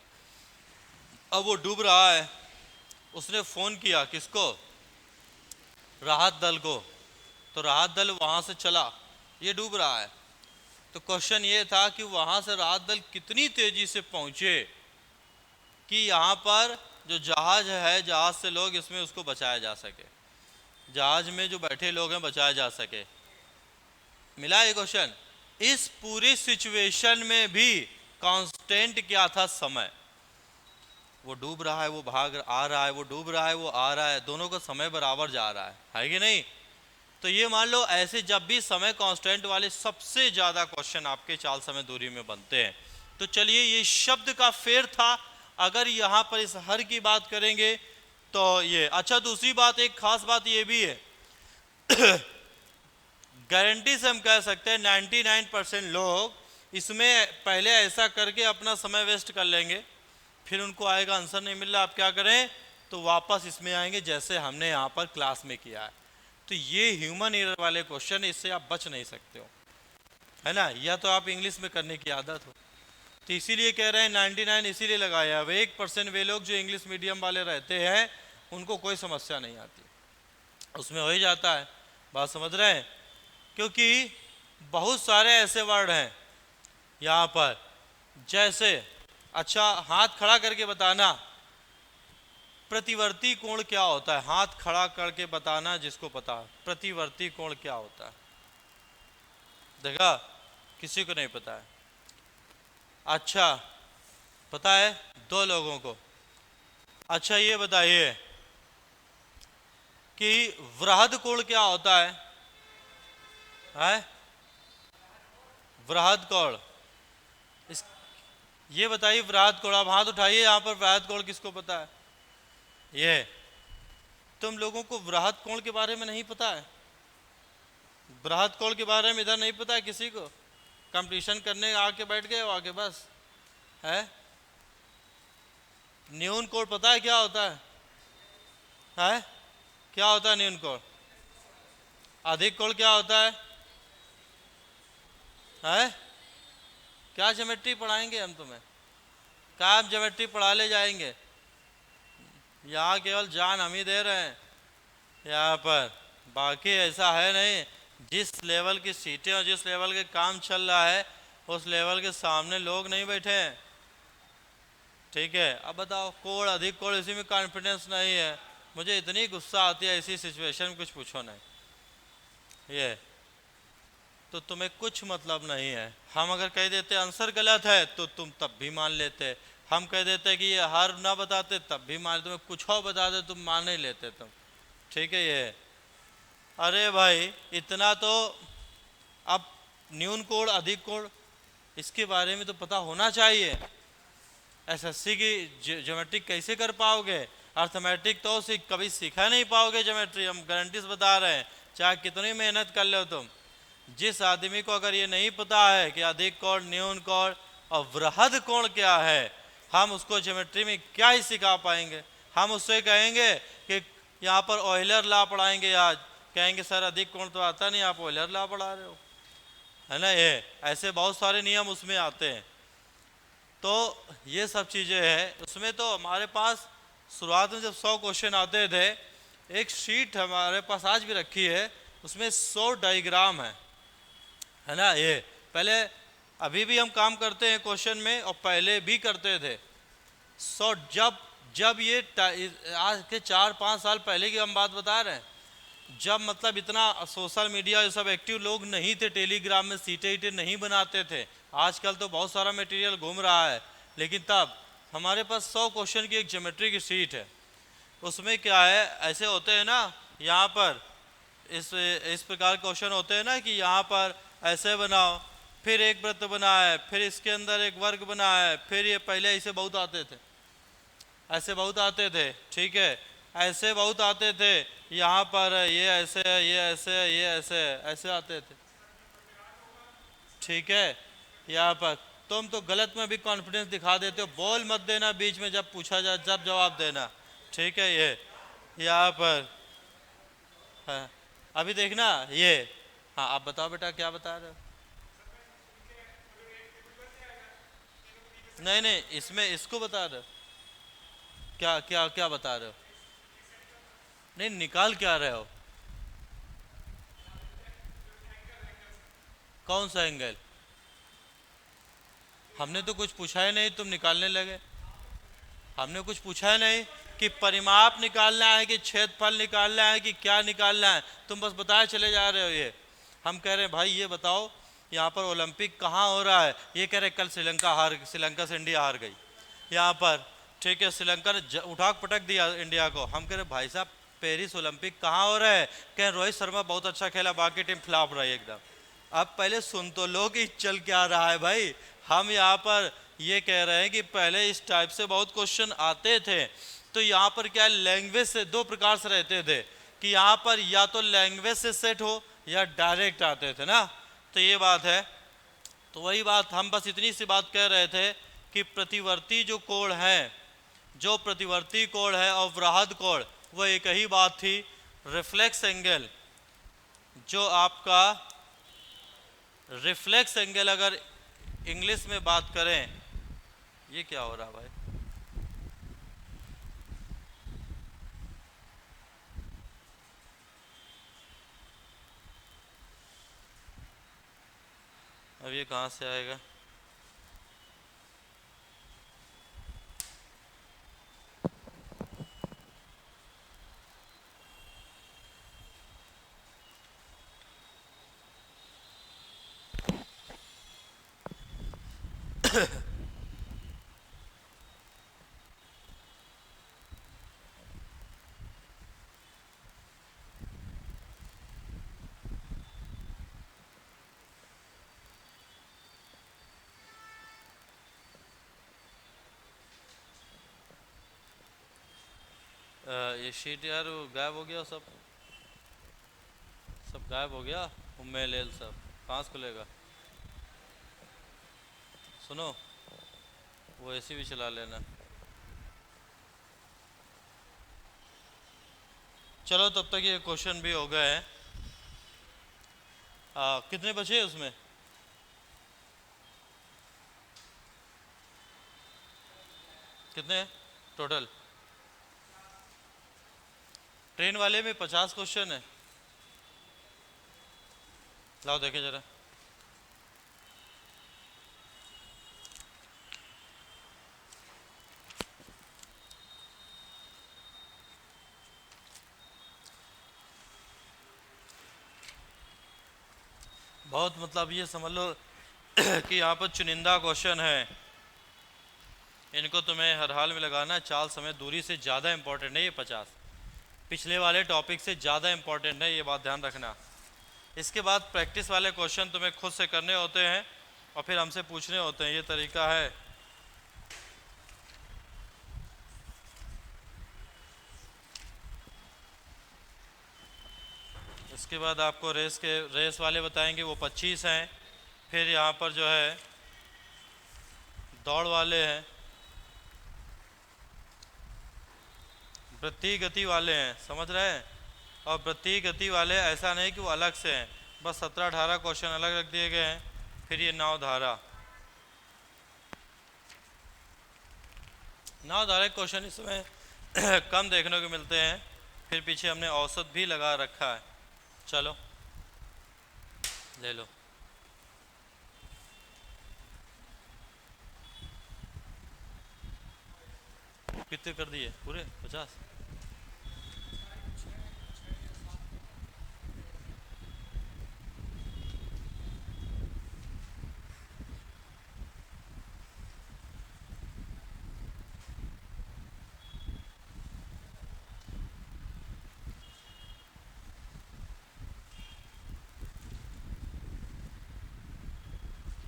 अब वो डूब रहा है, उसने फ़ोन किया किसको, राहत दल को, तो राहत दल वहाँ से चला, ये डूब रहा है। तो क्वेश्चन ये था कि वहाँ से राहत दल कितनी तेज़ी से पहुँचे कि यहाँ पर जो जहाज़ है, जहाज़ से लोग इसमें उसको बचाया जा सके, जहाज़ में जो बैठे लोग हैं बचाया जा सके। मिला ये क्वेश्चन। इस पूरी सिचुएशन में भी कांस्टेंट क्या था, समय। वो डूब रहा है, वो भाग आ रहा है, वो डूब रहा है, वो आ रहा है, दोनों का समय बराबर जा रहा है कि नहीं। तो ये मान लो ऐसे जब भी समय कांस्टेंट वाले सबसे ज़्यादा क्वेश्चन आपके 4 समय दूरी में बनते हैं। तो चलिए ये शब्द का फेर था। अगर यहाँ पर इस हर की बात करेंगे तो ये अच्छा। दूसरी बात, एक खास बात ये भी है गारंटी से हम कह सकते हैं 99% लोग इसमें पहले ऐसा करके अपना समय वेस्ट कर लेंगे, फिर उनको आएगा आंसर नहीं मिल रहा, आप क्या करें, तो वापस इसमें आएंगे जैसे हमने यहाँ पर क्लास में किया है। तो ये ह्यूमन एरर वाले क्वेश्चन, इससे आप बच नहीं सकते हो, है ना, या तो आप इंग्लिश में करने की आदत हो। तो इसीलिए कह रहे हैं 99 इसीलिए लगाया। अब 1% वे लोग जो इंग्लिश मीडियम वाले रहते हैं उनको कोई समस्या नहीं आती, उसमें हो ही जाता है। बात समझ रहे हैं, क्योंकि बहुत सारे ऐसे वर्ड हैं यहाँ पर, जैसे अच्छा हाथ खड़ा करके बताना, प्रतिवर्ती कोण क्या होता है, हाथ खड़ा करके बताना जिसको पता है प्रतिवर्ती कोण क्या होता है, देखा किसी को नहीं पता है। अच्छा पता है 2 लोगों को। अच्छा ये बताइए कि वृहद कोण क्या होता है वृहद कोण, इस ये बताइए वृहद कोण। आप हाथ उठाइए यहाँ पर, वृहद कोण किसको पता है। ये तुम लोगों को वृहद कोण के बारे में नहीं पता है, वृहद कोण के बारे में इधर नहीं पता है किसी को, कंपटीशन करने आके बैठ गए हो आके बस है। न्यून कोण पता है क्या होता है क्या होता है न्यून कोण। अधिक कोण क्या होता है क्या ज्योमेट्री पढ़ाएंगे हम तुम्हें, क्या आप ज्योमेट्री पढ़ा ले जाएंगे, यहाँ केवल जान हम ही दे रहे हैं यहाँ पर, बाकी ऐसा है नहीं। जिस लेवल की सीटें और जिस लेवल के काम चल रहा है उस लेवल के सामने लोग नहीं बैठे हैं, ठीक है। अब बताओ कोण अधिक कोण, इसी में कॉन्फिडेंस नहीं है। मुझे इतनी गुस्सा आती है ऐसी सिचुएशन में, कुछ पूछो नहीं। ये तो तुम्हें कुछ मतलब नहीं है। हम अगर कह देते आंसर गलत है तो तुम तब भी मान लेते, हम कह देते कि ये हार ना बताते तब भी मान, तुम्हें कुछ और बताते तुम मान नहीं लेते तुम, ठीक है। ये अरे भाई इतना तो, अब न्यून कोण अधिक कोण इसके बारे में तो पता होना चाहिए। एसएससी की ज्योमेट्री कैसे कर पाओगे, अर्थमेटिक तो कभी सीखा नहीं पाओगे ज्योमेट्री, हम गारंटी से बता रहे हैं, चाहे कितनी मेहनत कर लो तुम। जिस आदमी को अगर ये नहीं पता है कि अधिक कोण, न्यून कोण और वृहद कोण क्या है, हम उसको ज्योमेट्री में क्या ही सिखा पाएंगे। हम उससे कहेंगे कि यहाँ पर ऑयलर लॉ पढ़ाएंगे, आज कहेंगे सर अधिक कोण तो आता नहीं, आप ऑयलर लॉ पढ़ा रहे हो, है ना। ये ऐसे बहुत सारे नियम उसमें आते हैं। तो ये सब चीज़ें हैं उसमें। तो हमारे पास शुरुआत में जब 100 क्वेश्चन आते थे, एक शीट हमारे पास आज भी रखी है, उसमें 100 डायग्राम है ना। ये पहले अभी भी हम काम करते हैं क्वेश्चन में और पहले भी करते थे। 100 जब जब ये आज के 4-5 साल पहले की हम बात बता रहे हैं, जब मतलब इतना सोशल मीडिया ये सब एक्टिव लोग नहीं थे, टेलीग्राम में सीटें ईटें नहीं बनाते थे। आजकल तो बहुत सारा मटेरियल घूम रहा है, लेकिन तब हमारे पास 100 क्वेश्चन की एक ज्योमेट्री की सीट है। उसमें क्या है, ऐसे होते हैं ना, यहाँ पर इस प्रकार क्वेश्चन होते हैं ना कि यहाँ पर ऐसे बनाओ, फिर एक वृत्त बना है, फिर इसके अंदर एक वर्ग बना है, फिर ये पहले ऐसे बहुत आते थे, ऐसे बहुत आते थे, ठीक है, ऐसे बहुत आते थे, यहाँ पर ये ऐसे ये ऐसे ये ऐसे ऐसे आते थे, ठीक है। यहाँ पर तुम तो गलत में भी कॉन्फिडेंस दिखा देते हो, बोल मत देना बीच में जब पूछा जाए, जब जवाब देना, ठीक है। ये यहाँ पर हाँ, अभी देखना ये, हाँ आप बताओ बेटा क्या बता रहे हो। नहीं नहीं, इसमें इसको बता रहे हो, क्या क्या क्या बता रहे हो, नहीं निकाल क्या रहे हो, कौन सा एंगल, हमने तो कुछ पूछा ही नहीं, तुम निकालने लगे। हमने कुछ पूछा ही नहीं कि परिमाप निकालना है कि क्षेत्रफल निकालना है कि क्या निकालना है, तुम बस बताए चले जा रहे हो। ये हम कह रहे हैं भाई ये बताओ यहाँ पर ओलंपिक कहाँ हो रहा है, ये कह रहे कल श्रीलंका से इंडिया हार गई यहाँ पर, ठीक है, श्रीलंका ने उठा पटक दिया इंडिया को। हम कह रहे भाई साहब पेरिस ओलंपिक कहाँ हो रहा है, कह रोहित शर्मा बहुत अच्छा खेला, बाकी टीम फ्लॉप रही एकदम। अब पहले सुन तो लो कि चल क्या रहा है भाई। हम यहाँ पर ये कह रहे हैं कि पहले इस टाइप से बहुत क्वेश्चन आते थे, तो यहाँ पर क्या लैंग्वेज से दो प्रकार से रहते थे कि यहाँ पर या तो लैंग्वेज से सेट हो या डायरेक्ट आते थे ना, तो ये बात है। तो वही बात हम बस इतनी सी बात कह रहे थे कि प्रतिवर्ती जो कोण है, जो प्रतिवर्ती कोण है और वृहद कोण, वो एक ही बात थी, रिफ्लेक्स एंगल, जो आपका रिफ्लेक्स एंगल अगर इंग्लिश में बात करें, ये क्या हो रहा भाई, अब ये कहाँ से आएगा, ये शीट यार गायब हो गया, सब सब गायब हो गया, मेल एल सब कहाँ से खुलेगा। सुनो, वो एसी भी चला लेना। चलो तब तक ये क्वेश्चन भी हो गए हैं। कितने बचे उसमें, कितने टोटल, ट्रेन वाले में 50 क्वेश्चन है, लाओ देखे जरा। बहुत मतलब ये समझ लो कि यहाँ पर चुनिंदा क्वेश्चन है, इनको तुम्हें हर हाल में लगाना है। चाल समय दूरी से ज़्यादा इंपॉर्टेंट है ये 50, पिछले वाले टॉपिक से ज़्यादा इंपॉर्टेंट है, ये बात ध्यान रखना। इसके बाद प्रैक्टिस वाले क्वेश्चन तुम्हें खुद से करने होते हैं और फिर हमसे पूछने होते हैं, ये तरीका है। इसके बाद आपको रेस वाले बताएंगे, वो 25 हैं। फिर यहाँ पर जो है दौड़ वाले हैं, वृत्तीय गति वाले हैं, समझ रहे हैं। और वृत्तीय गति वाले ऐसा नहीं कि वो अलग से हैं, बस 17-18 क्वेश्चन अलग रख दिए गए हैं। फिर ये नाव धारा क्वेश्चन इसमें कम देखने को मिलते हैं। फिर पीछे हमने औसत भी लगा रखा है, चलो ले लो। कितने कर दिए पूरे 50?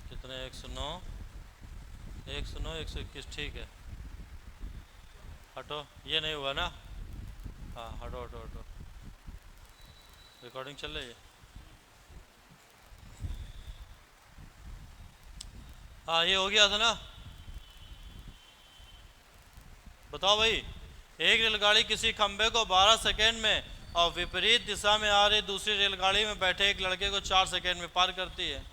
कितने? 109, 109, 121, ठीक है। हटो, ये नहीं हुआ ना? हाँ हटो हटो हटो। रिकॉर्डिंग चल रही है? हाँ ये हो गया था ना। बताओ भाई, एक रेलगाड़ी किसी खंबे को 12 सेकेंड में और विपरीत दिशा में आ रही दूसरी रेलगाड़ी में बैठे एक लड़के को 4 सेकेंड में पार करती है।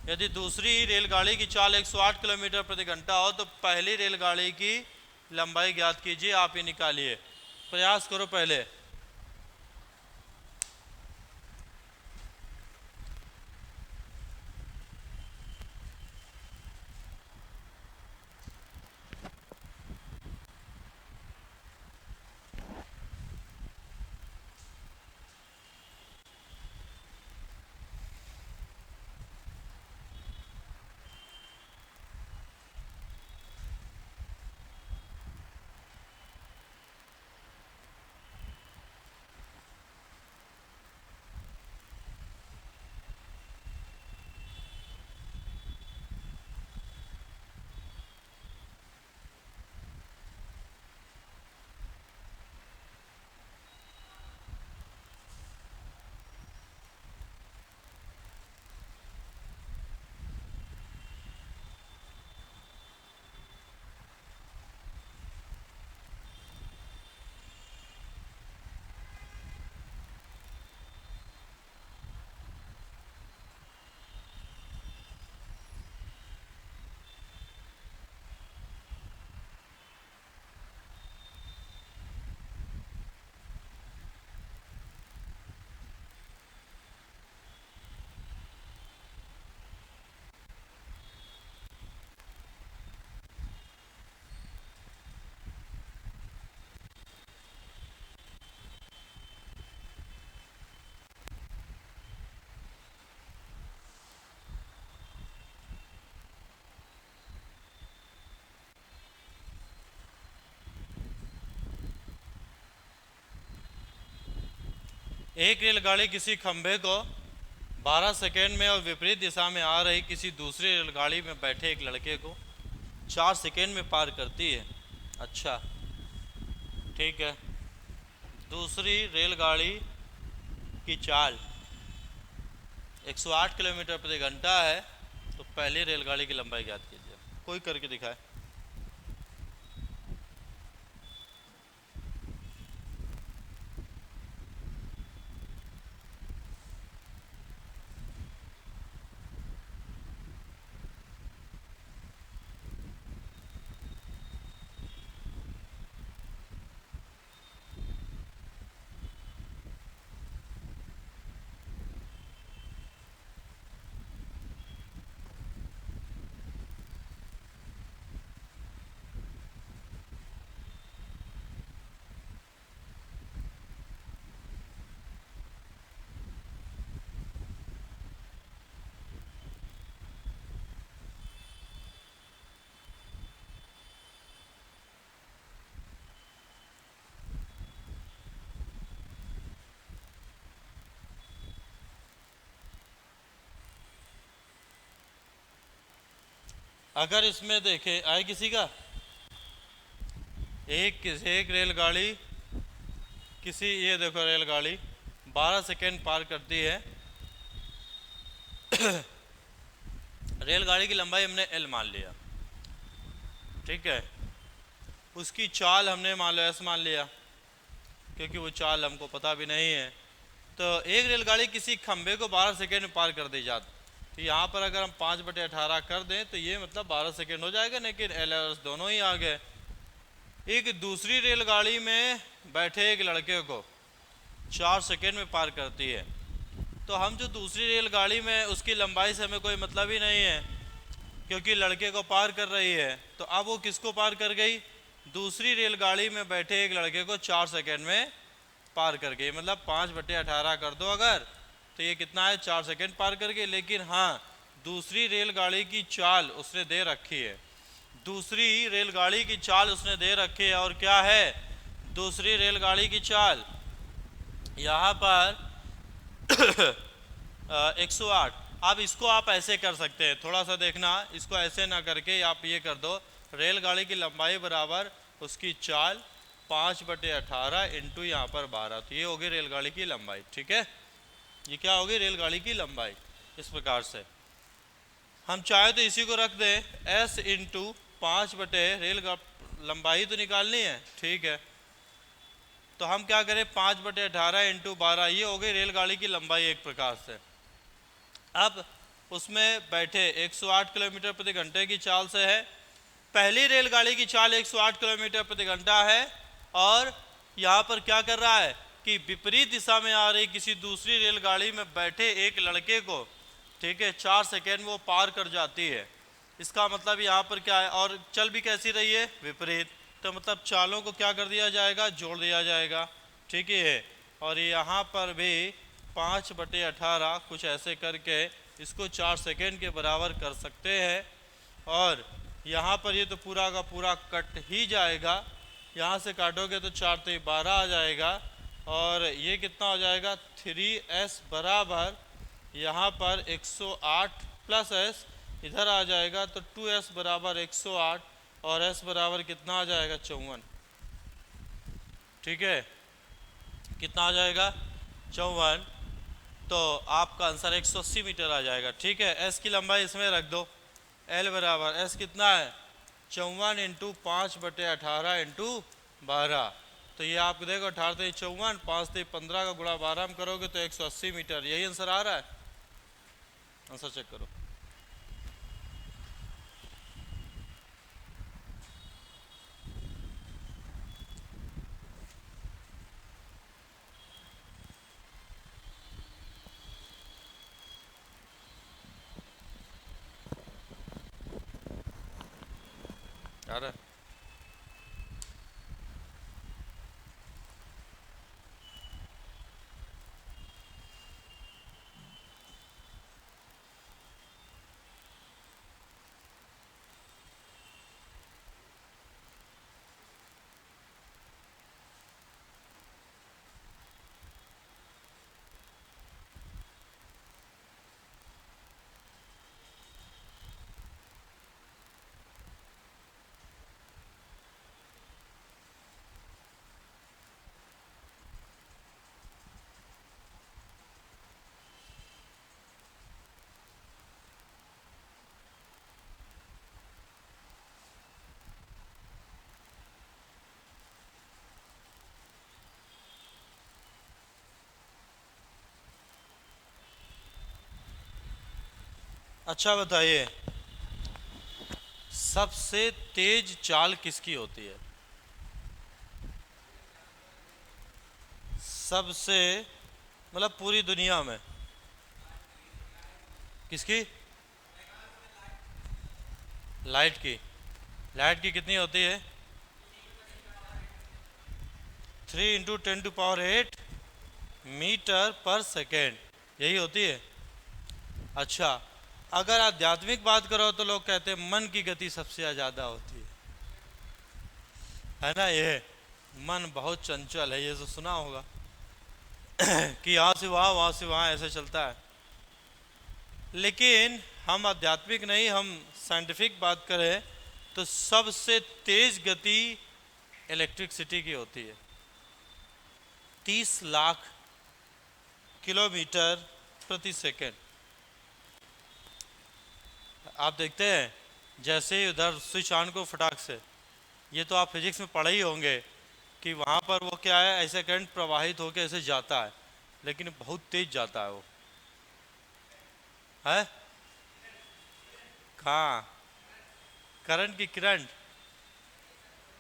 यदि दूसरी रेलगाड़ी की चाल 108 किलोमीटर प्रति घंटा हो तो पहली रेलगाड़ी की लंबाई ज्ञात कीजिए। आप ही निकालिए, प्रयास करो पहले। एक रेलगाड़ी किसी खंभे को 12 सेकेंड में और विपरीत दिशा में आ रही किसी दूसरी रेलगाड़ी में बैठे एक लड़के को 4 सेकेंड में पार करती है। अच्छा ठीक है, दूसरी रेलगाड़ी की चाल 108 किलोमीटर प्रति घंटा है तो पहली रेलगाड़ी की लंबाई ज्ञात कीजिए। कोई करके दिखाए। अगर इसमें देखे आए किसी का एक रेलगाड़ी किसी, ये देखो रेलगाड़ी 12 सेकेंड पार करती है। रेलगाड़ी की लंबाई हमने एल मान लिया, ठीक है। उसकी चाल हमने मान लो एस मान लिया, क्योंकि वो चाल हमको पता भी नहीं है। तो एक रेलगाड़ी किसी खंबे को 12 सेकेंड में पार कर दी जाती, तो यहाँ पर अगर हम 5/18 कर दें तो ये मतलब 12 सेकेंड हो जाएगा, लेकिन एल और एस दोनों ही आ गए। एक दूसरी रेलगाड़ी में बैठे एक लड़के को 4 सेकेंड में पार करती है। तो हम जो दूसरी रेलगाड़ी में उसकी लंबाई से हमें कोई मतलब ही नहीं है, क्योंकि लड़के को पार कर रही है। तो अब वो किसको पार कर गई? दूसरी रेलगाड़ी में बैठे एक लड़के को 4 सेकंड में पार कर गई। मतलब 5/18 कर दो अगर, तो ये कितना है? 4 सेकंड पार कर गई। लेकिन हाँ, दूसरी रेलगाड़ी की चाल उसने दे रखी है, दूसरी रेलगाड़ी की चाल उसने दे रखी है। और क्या है दूसरी रेलगाड़ी की चाल? यहाँ पर 108। अब इसको आप ऐसे कर सकते हैं, थोड़ा सा देखना, इसको ऐसे ना करके आप ये कर दो, रेलगाड़ी की लंबाई बराबर उसकी चाल 5/18 इंटू यहाँ पर 12। तो ये होगी रेलगाड़ी की लंबाई। ठीक है, ये क्या होगी? रेलगाड़ी की लंबाई। इस प्रकार से हम चाहे तो इसी को रख दें s इंटू 5 रेल लंबाई तो निकालनी है। ठीक है, तो हम क्या करें? 5/18 इंटू 12, ये हो गई रेलगाड़ी की लंबाई एक प्रकार से। अब उसमें बैठे 108 किलोमीटर प्रति घंटे की चाल से है। पहली रेलगाड़ी की चाल 108 किलोमीटर प्रति घंटा है, और यहाँ पर क्या कर रहा है कि विपरीत दिशा में आ रही किसी दूसरी रेलगाड़ी में बैठे एक लड़के को, ठीक है, 4 सेकेंड वो पार कर जाती है। इसका मतलब यहाँ पर क्या है? और चल भी कैसी रही है? विपरीत। तो मतलब चालों को क्या कर दिया जाएगा? जोड़ दिया जाएगा। ठीक है, और यहाँ पर भी 5/18 कुछ ऐसे करके इसको 4 सेकेंड के बराबर कर सकते हैं। और यहाँ पर ये तो पूरा का पूरा कट ही जाएगा, यहाँ से काटोगे तो 4 तो 12 आ जाएगा, और ये कितना हो जाएगा? 3s बराबर यहाँ पर 108 प्लस s इधर आ जाएगा, तो 2s बराबर 108, और s बराबर कितना आ जाएगा? 54। ठीक है, कितना आ जाएगा? 54। तो आपका आंसर 180 मीटर आ जाएगा। ठीक है, s की लंबाई इसमें रख दो, l बराबर s कितना है? 54 इंटू 5/18 इंटू 12। तो ये आपको देखो 18 से 54, 5 से 15 का गुणा 12 हम करोगे तो 180 मीटर। यही आंसर आ रहा है? आंसर चेक करो। आ रहा है? अच्छा बताइए, सबसे तेज चाल किसकी होती है? सबसे मतलब पूरी दुनिया में किसकी? लाइट की। लाइट की कितनी होती है? 3 इंटू 10⁸ मीटर पर सेकेंड, यही होती है। अच्छा, अगर आध्यात्मिक बात करो तो लोग कहते हैं मन की गति सबसे ज़्यादा होती है ना? ये मन बहुत चंचल है, ये तो सुना होगा कि यहाँ से वहाँ से वहाँ ऐसे चलता है। लेकिन हम आध्यात्मिक नहीं, हम साइंटिफिक बात करें तो सबसे तेज गति इलेक्ट्रिसिटी की होती है। 30 लाख किलोमीटर प्रति सेकेंड। आप देखते हैं जैसे ही उधर स्विच ऑन को फटाक से, ये तो आप फिजिक्स में पढ़े ही होंगे कि वहाँ पर वो क्या है, ऐसे करंट प्रवाहित होकर ऐसे जाता है, लेकिन बहुत तेज जाता है वो। है कहाँ? करंट की करंट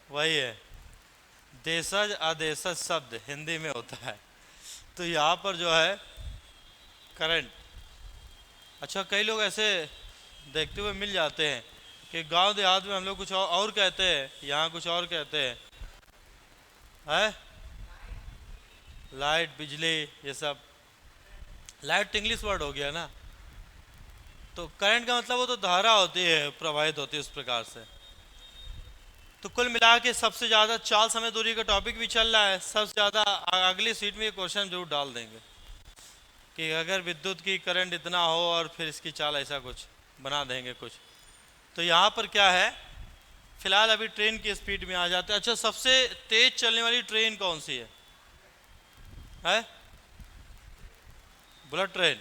वही है, देशज आदेशज शब्द हिंदी में होता है। तो यहाँ पर जो है करंट। अच्छा, कई लोग ऐसे देखते हुए मिल जाते हैं कि गांव देहात में हम लोग कुछ और कहते हैं, यहाँ कुछ और कहते हैं, है लाइट बिजली ये सब। लाइट इंग्लिश वर्ड हो गया ना, तो करंट का मतलब वो तो धारा होती है, प्रवाहित होती है उस प्रकार से। तो कुल मिला के सबसे ज़्यादा चाल समय दूरी का टॉपिक भी चल रहा है, सबसे ज़्यादा अगली सीट में ये क्वेश्चन जरूर डाल देंगे कि अगर विद्युत की करंट इतना हो और फिर इसकी चाल ऐसा कुछ बना देंगे कुछ। तो यहाँ पर क्या है, फिलहाल अभी ट्रेन की स्पीड में आ जाते हैं। अच्छा, सबसे तेज चलने वाली ट्रेन कौन सी है? Bullet train.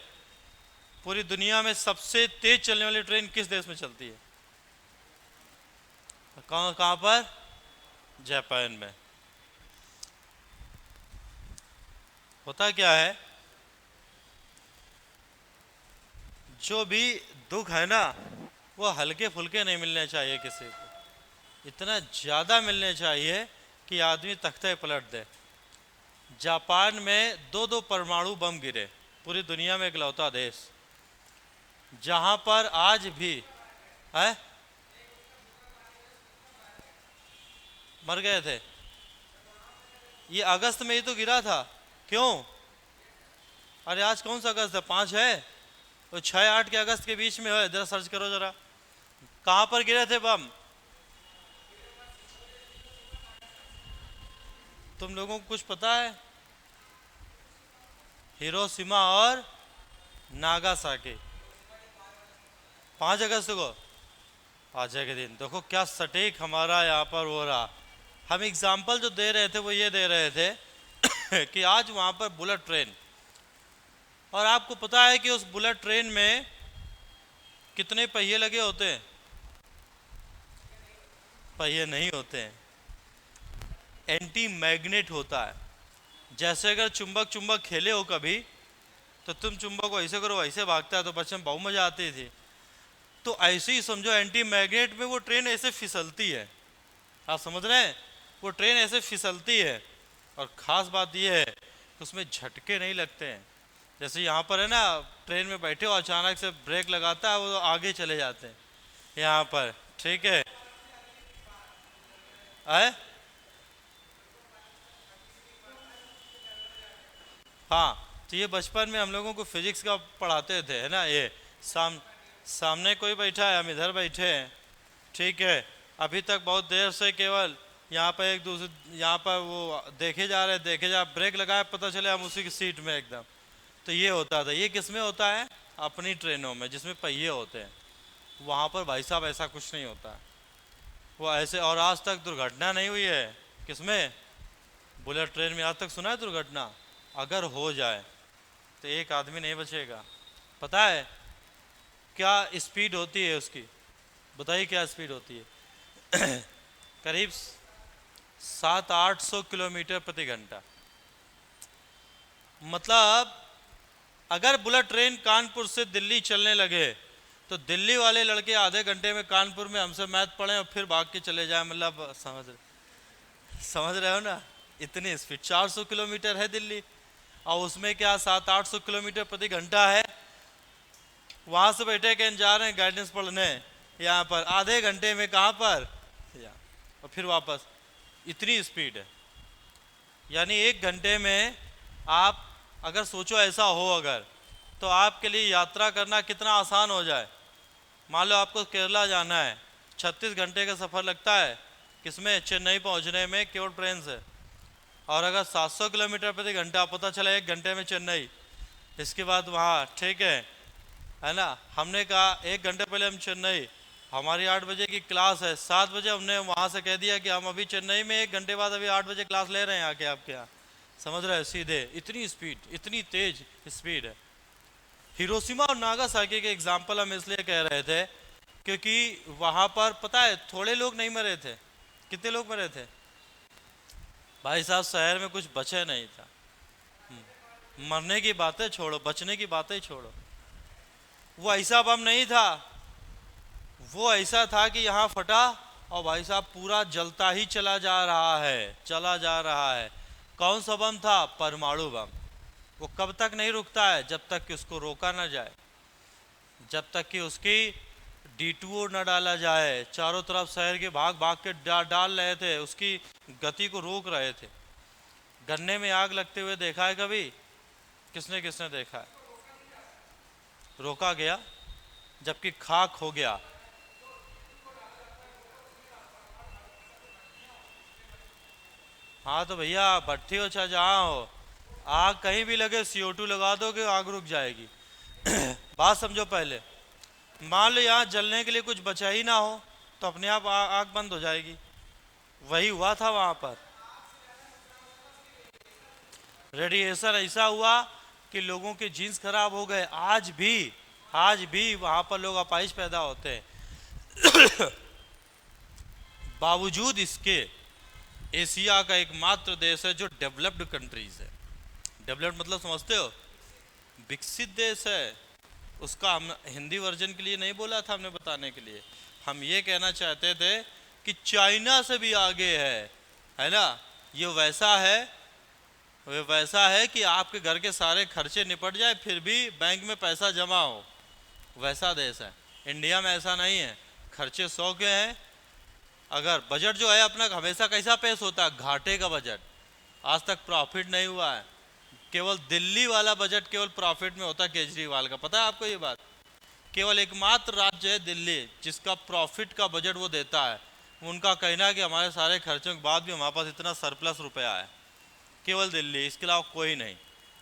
पूरी दुनिया में सबसे तेज चलने वाली ट्रेन किस देश में चलती है? कहाँ कहाँ पर? जापान में। होता क्या है, जो भी दुख है ना वो हल्के फुल्के नहीं मिलने चाहिए किसी को, इतना ज़्यादा मिलने चाहिए कि आदमी तख्ते पलट दे। जापान में दो दो परमाणु बम गिरे, पूरी दुनिया में इकलौता देश जहाँ पर आज भी है, मर गए थे। ये अगस्त में ही तो गिरा था, क्यों? अरे आज कौन सा अगस्त है? 5 है, तो 6-8 के अगस्त के बीच में है, जरा सर्च करो जरा, कहाँ पर गिरे थे बम? तुम लोगों को कुछ पता है? हिरोशिमा और नागासाकी, 5 अगस्त को, आज के दिन। देखो क्या सटीक हमारा यहाँ पर हो रहा। हम एग्जाम्पल जो दे रहे थे वो ये दे रहे थे कि आज वहाँ पर बुलेट ट्रेन, और आपको पता है कि उस बुलेट ट्रेन में कितने पहिए लगे होते हैं? पहिए नहीं होते हैं, एंटी मैग्नेट होता है। जैसे अगर चुंबक चुंबक खेले हो कभी, तो तुम चुंबक को ऐसे करो ऐसे भागता है, तो बच्चे में बहुत मजा आती थी। तो ऐसे ही समझो, एंटी मैग्नेट में वो ट्रेन ऐसे फिसलती है, आप समझ रहे हैं? वो ट्रेन ऐसे फिसलती है, और ख़ास बात यह है कि उसमें झटके नहीं लगते हैं। जैसे यहाँ पर है ना, ट्रेन में बैठे हो, अचानक से ब्रेक लगाता है, वो आगे चले जाते हैं यहाँ पर, ठीक है? आए? हाँ, तो ये बचपन में हम लोगों को फिजिक्स का पढ़ाते थे, है ना? ये सामने कोई बैठा है, हम इधर बैठे हैं, ठीक है? अभी तक बहुत देर से केवल यहाँ पर एक दूसरे, यहाँ पर वो देखे जा रहे, देखे जा, ब्रेक लगाए, पता चले हम उसी की सीट में एकदम। तो ये होता था। ये किस में होता है? अपनी ट्रेनों में, जिसमें पहिए होते हैं। वहाँ पर भाई साहब ऐसा कुछ नहीं होता है, वो ऐसे। और आज तक दुर्घटना नहीं हुई है किसमें? बुलेट ट्रेन में। आज तक सुना है दुर्घटना? अगर हो जाए तो एक आदमी नहीं बचेगा। पता है क्या स्पीड होती है उसकी? बताइए क्या स्पीड होती है? करीब 700-800 किलोमीटर प्रति घंटा। मतलब अगर बुलेट ट्रेन कानपुर से दिल्ली चलने लगे, तो दिल्ली वाले लड़के आधे घंटे में कानपुर में हमसे मैथ पढ़ें और फिर भाग के चले जाए। मतलब समझ रहे हो ना? इतनी स्पीड, 400 किलोमीटर है दिल्ली, और उसमें क्या 700-800 किलोमीटर प्रति घंटा है। वहां से बैठे कहीं जा रहे हैं गाइडेंस पढ़ने, यहाँ पर आधे घंटे में, कहाँ पर? और फिर वापस। इतनी स्पीड है। यानी 1 घंटे में आप अगर सोचो ऐसा हो अगर, तो आपके लिए यात्रा करना कितना आसान हो जाए। मान लो आपको केरला जाना है, 36 घंटे का सफ़र लगता है, किसमें? चेन्नई पहुंचने में, केवल ट्रेन से। और अगर 700 किलोमीटर प्रति घंटा, पता चला 1 घंटे में चेन्नई, इसके बाद वहाँ, ठीक है ना? हमने कहा 1 घंटे पहले हम चेन्नई, हमारी 8 बजे की क्लास है, 7 बजे हमने वहाँ से कह दिया कि हम अभी चेन्नई में, 1 घंटे बाद अभी 8 बजे क्लास ले रहे हैं आके आपके यहाँ। समझ रहे हैं? सीधे इतनी स्पीड, इतनी तेज स्पीड है। हिरोशिमा और नागासाकी के एग्जाम्पल हम इसलिए कह रहे थे क्योंकि वहाँ पर पता है थोड़े लोग नहीं मरे थे। कितने लोग मरे थे भाई साहब? शहर में कुछ बचे नहीं था। मरने की बातें छोड़ो, बचने की बातें छोड़ो। वो ऐसा बम नहीं था, वो ऐसा था कि यहाँ फटा और भाई साहब पूरा जलता ही चला जा रहा है, चला जा रहा है। कौन सा बम था? परमाणु बम। वो कब तक नहीं रुकता है? जब तक कि उसको रोका ना जाए, जब तक कि उसकी D2O न डाला जाए, चारों तरफ शहर के भाग भाग के डाल रहे थे, उसकी गति को रोक रहे थे। गन्ने में आग लगते हुए देखा है कभी? किसने किसने देखा है? रोका गया जबकि खाक हो गया। हाँ तो भैया भट्टी हो चाहे जहाँ हो, आग कहीं भी लगे CO2 लगा दोगे आग रुक जाएगी। बात समझो पहले। मान लो यहाँ जलने के लिए कुछ बचा ही ना हो तो अपने आप आग बंद हो जाएगी। वही हुआ था वहां पर। रेडिएशन ऐसा हुआ कि लोगों के जीन्स खराब हो गए। आज भी वहां पर लोग अपाहिज पैदा होते हैं। बावजूद इसके एशिया का एकमात्र देश है जो डेवलप्ड कंट्रीज है। डेवलप्ड मतलब समझते हो? विकसित देश है। उसका हम हिंदी वर्जन के लिए नहीं बोला था हमने बताने के लिए, हम ये कहना चाहते थे कि चाइना से भी आगे है ना। ये वैसा है कि आपके घर के सारे खर्चे निपट जाए फिर भी बैंक में पैसा जमा हो, वैसा देश है। इंडिया में ऐसा नहीं है, खर्चे 100 के हैं। अगर बजट जो है अपना हमेशा कैसा पेश होता है? घाटे का बजट, आज तक प्रॉफिट नहीं हुआ है। केवल दिल्ली वाला बजट केवल प्रॉफिट में होता है केजरीवाल का, पता है आपको ये बात? केवल एकमात्र राज्य है दिल्ली जिसका प्रॉफिट का बजट वो देता है। उनका कहना है कि हमारे सारे खर्चों के बाद भी हमारे पास इतना सरप्लस रुपया है। केवल दिल्ली, इसके अलावा कोई नहीं,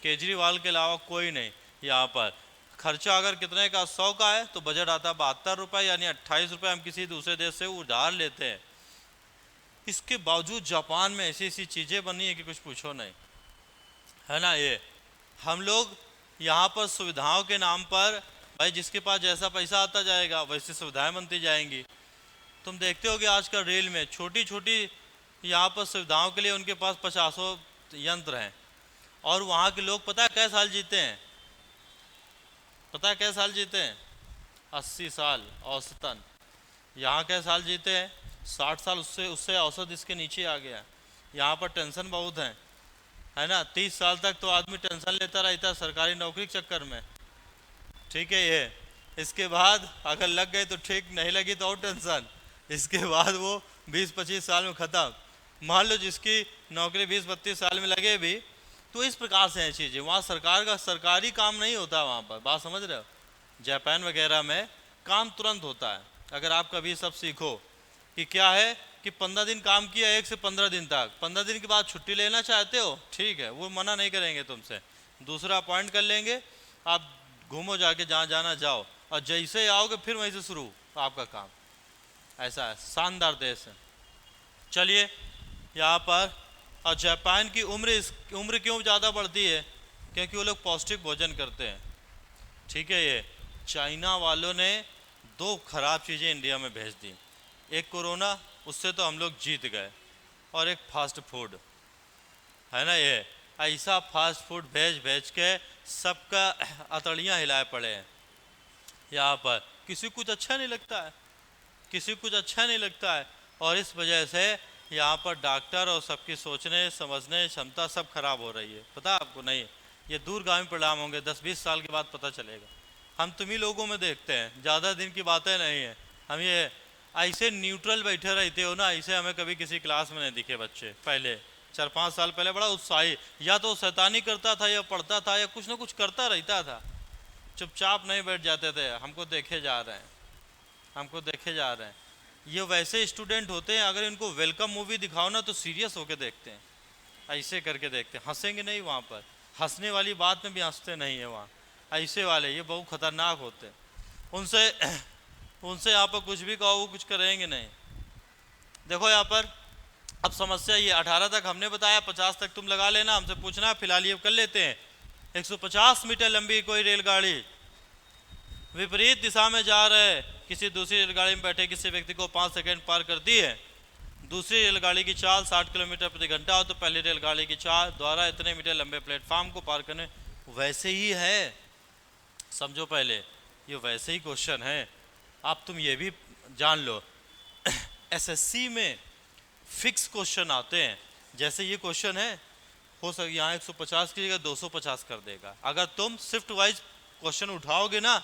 केजरीवाल के अलावा कोई नहीं। यहाँ पर खर्चा अगर कितने का 100 का है तो बजट आता है 72 रुपये, यानी 28 रुपये हम किसी दूसरे देश से उधार लेते हैं। इसके बावजूद जापान में ऐसी ऐसी चीज़ें बनी है कि कुछ पूछो नहीं, है ना। ये हम लोग यहाँ पर सुविधाओं के नाम पर, भाई जिसके पास जैसा पैसा आता जाएगा वैसी सुविधाएं बनती जाएंगी। तुम देखते हो कि आजकल रेल में छोटी छोटी यहाँ पर सुविधाओं के लिए उनके पास 50 यंत्र हैं, और वहाँ के लोग पता है कै साल जीते हैं? पता है कै साल जीते हैं? 80 साल औसतन। यहाँ कै साल जीते हैं? 60 साल। उससे औसत इसके नीचे आ गया। यहाँ पर टेंशन बहुत है ना। 30 साल तक तो आदमी टेंशन लेता रहता है सरकारी नौकरी के चक्कर में, ठीक है ये। इसके बाद अगर लग गए तो ठीक, नहीं लगी तो और टेंशन। इसके बाद वो 20-25 साल में ख़त्म। मान लो जिसकी नौकरी 20-32 साल में लगे भी, तो इस प्रकार से हैं चीज़ें। वहाँ सरकार का सरकारी काम नहीं होता वहाँ पर, बात समझ रहे हो? जापान वगैरह में काम तुरंत होता है। अगर आप कभी सब सीखो कि क्या है कि 15 दिन काम किया, 1 से 15 दिन तक, 15 दिन के बाद छुट्टी लेना चाहते हो, ठीक है, वो मना नहीं करेंगे तुमसे, दूसरा अपॉइंट कर लेंगे, आप घूमो जाके जहाँ जाना जाओ, और जैसे आओगे फिर वहीं से शुरू आपका काम। ऐसा है, शानदार देश है। चलिए यहाँ पर, और जापान की उम्र क्यों ज़्यादा बढ़ती है? क्योंकि वो लोग पौष्टिक भोजन करते हैं, ठीक है। ये चाइना वालों ने 2 खराब चीज़ें इंडिया में भेज दी, एक कोरोना, उससे तो हम लोग जीत गए, और एक फास्ट फूड, है ना। ये ऐसा फास्ट फूड भेज भेज के सबका अतड़ियाँ हिलाए पड़े हैं। यहाँ पर किसी कुछ अच्छा नहीं लगता है, किसी कुछ अच्छा नहीं लगता है, और इस वजह से यहाँ पर डॉक्टर और सबकी सोचने समझने क्षमता सब खराब हो रही है। पता है आपको? नहीं, ये दूरगामी परिणाम होंगे, 10-20 साल के बाद पता चलेगा। हम तुम्ही लोगों में देखते हैं, ज़्यादा दिन की बातें नहीं है। हम ये ऐसे न्यूट्रल बैठे रहते हो ना, ऐसे हमें कभी किसी क्लास में नहीं दिखे बच्चे। पहले 4-5 साल पहले बड़ा उत्साही, या तो शैतानी करता था या पढ़ता था या कुछ ना कुछ करता रहता था, चुपचाप नहीं बैठ जाते थे। हमको देखे जा रहे हैं, हमको देखे जा रहे हैं। ये वैसे स्टूडेंट होते हैं, अगर इनको वेलकम मूवी दिखाओ ना तो सीरियस होकर देखते हैं, ऐसे करके देखते हैं, हंसेंगे नहीं। वहाँ पर हंसने वाली बात में भी हंसते नहीं है वहाँ, ऐसे वाले ये बहुत खतरनाक होते हैं। उनसे यहाँ पर कुछ भी कहो वो कुछ करेंगे नहीं। देखो यहाँ पर अब समस्या ये, 18 तक हमने बताया, 50 तक तुम लगा लेना, हमसे पूछना, फिलहाल ये कर लेते हैं। 150 मीटर लंबी कोई रेलगाड़ी विपरीत दिशा में जा रहे किसी दूसरी रेलगाड़ी में बैठे किसी व्यक्ति को 5 सेकंड पार करती है। दूसरी रेलगाड़ी की चाल 60 किलोमीटर प्रति घंटा हो तो पहली रेलगाड़ी की चाल द्वारा इतने मीटर लंबे प्लेटफॉर्म को पार करने। वैसे ही है, समझो पहले, ये वैसे ही क्वेश्चन है। आप तुम ये भी जान लो, एसएससी में फिक्स क्वेश्चन आते हैं। जैसे ये क्वेश्चन है, हो सके यहाँ 150 की जगह 250 कर देगा। अगर तुम शिफ्ट वाइज क्वेश्चन उठाओगे ना,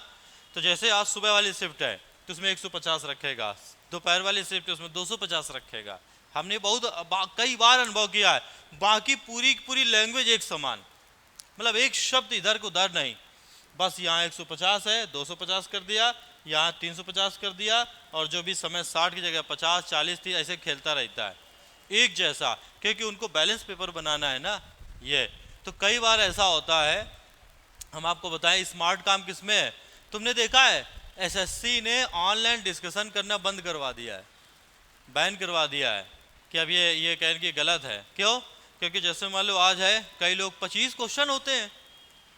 तो जैसे आज सुबह वाली शिफ्ट है तो उसमें 150 रखेगा, दोपहर वाली शिफ्ट उसमें 250 रखेगा। हमने कई बार अनुभव किया है। बाकी पूरी पूरी लैंग्वेज एक समान, मतलब एक शब्द इधर को उधर नहीं, बस यहाँ 150 है 250 कर दिया, यहाँ 350 कर दिया, और जो भी समय 60 की जगह 50 40 थी ऐसे खेलता रहता है एक जैसा, क्योंकि उनको बैलेंस पेपर बनाना है ना ये। तो कई बार ऐसा होता है, हम आपको बताएं स्मार्ट काम किसमें है। तुमने देखा है एसएससी ने ऑनलाइन डिस्कशन करना बंद करवा दिया है, बैन करवा दिया है कि अब ये कहने की गलत है। क्यों? क्योंकि जैसे मान लो आज है, कई लोग 25 क्वेश्चन होते हैं,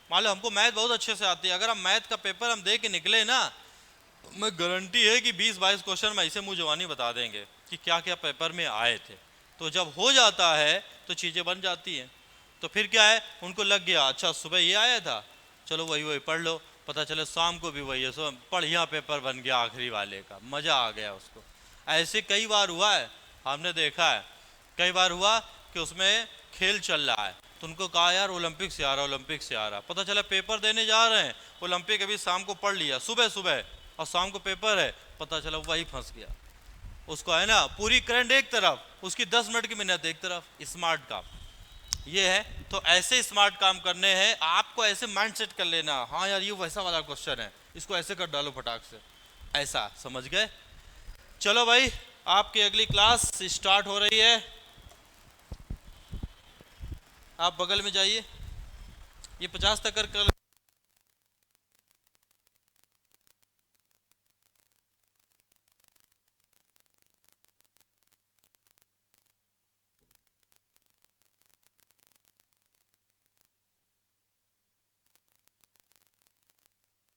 मान लो हमको मैथ बहुत अच्छे से आती है, अगर हम मैथ का पेपर हम दे के निकले ना, मैं गारंटी है कि 20-22 क्वेश्चन में ऐसे मुंह जवानी बता देंगे कि क्या क्या पेपर में आए थे। तो जब हो जाता है तो चीज़ें बन जाती हैं। तो फिर क्या है, उनको लग गया अच्छा सुबह ये आया था, चलो वही वही पढ़ लो, पता चले शाम को भी वही है, सो बढ़िया पेपर बन गया आखिरी वाले का, मज़ा आ गया उसको। ऐसे कई बार हुआ है, हमने देखा है कई बार हुआ कि उसमें खेल चल रहा है, तो उनको कहा यार ओलंपिक से आ रहा, ओलंपिक से आ रहा, पता चला पेपर देने जा रहे हैं, ओलंपिक अभी शाम को पढ़ लिया सुबह सुबह, और शाम को पेपर है, पता चला वही फंस गया। उसको है ना पूरी करंट एक तरफ, उसकी 10 मिनट की मेहनत एक तरफ। स्मार्ट काम ये है। तो ऐसे स्मार्ट काम करने हैं, आपको ऐसे माइंडसेट कर लेना, हाँ यार ये वैसा वाला क्वेश्चन है, इसको ऐसे कर डालो फटाक से, ऐसा समझ गए। चलो भाई, आपकी अगली क्लास स्टार्ट हो रही है, आप बगल में जाइए, ये 50 तक कर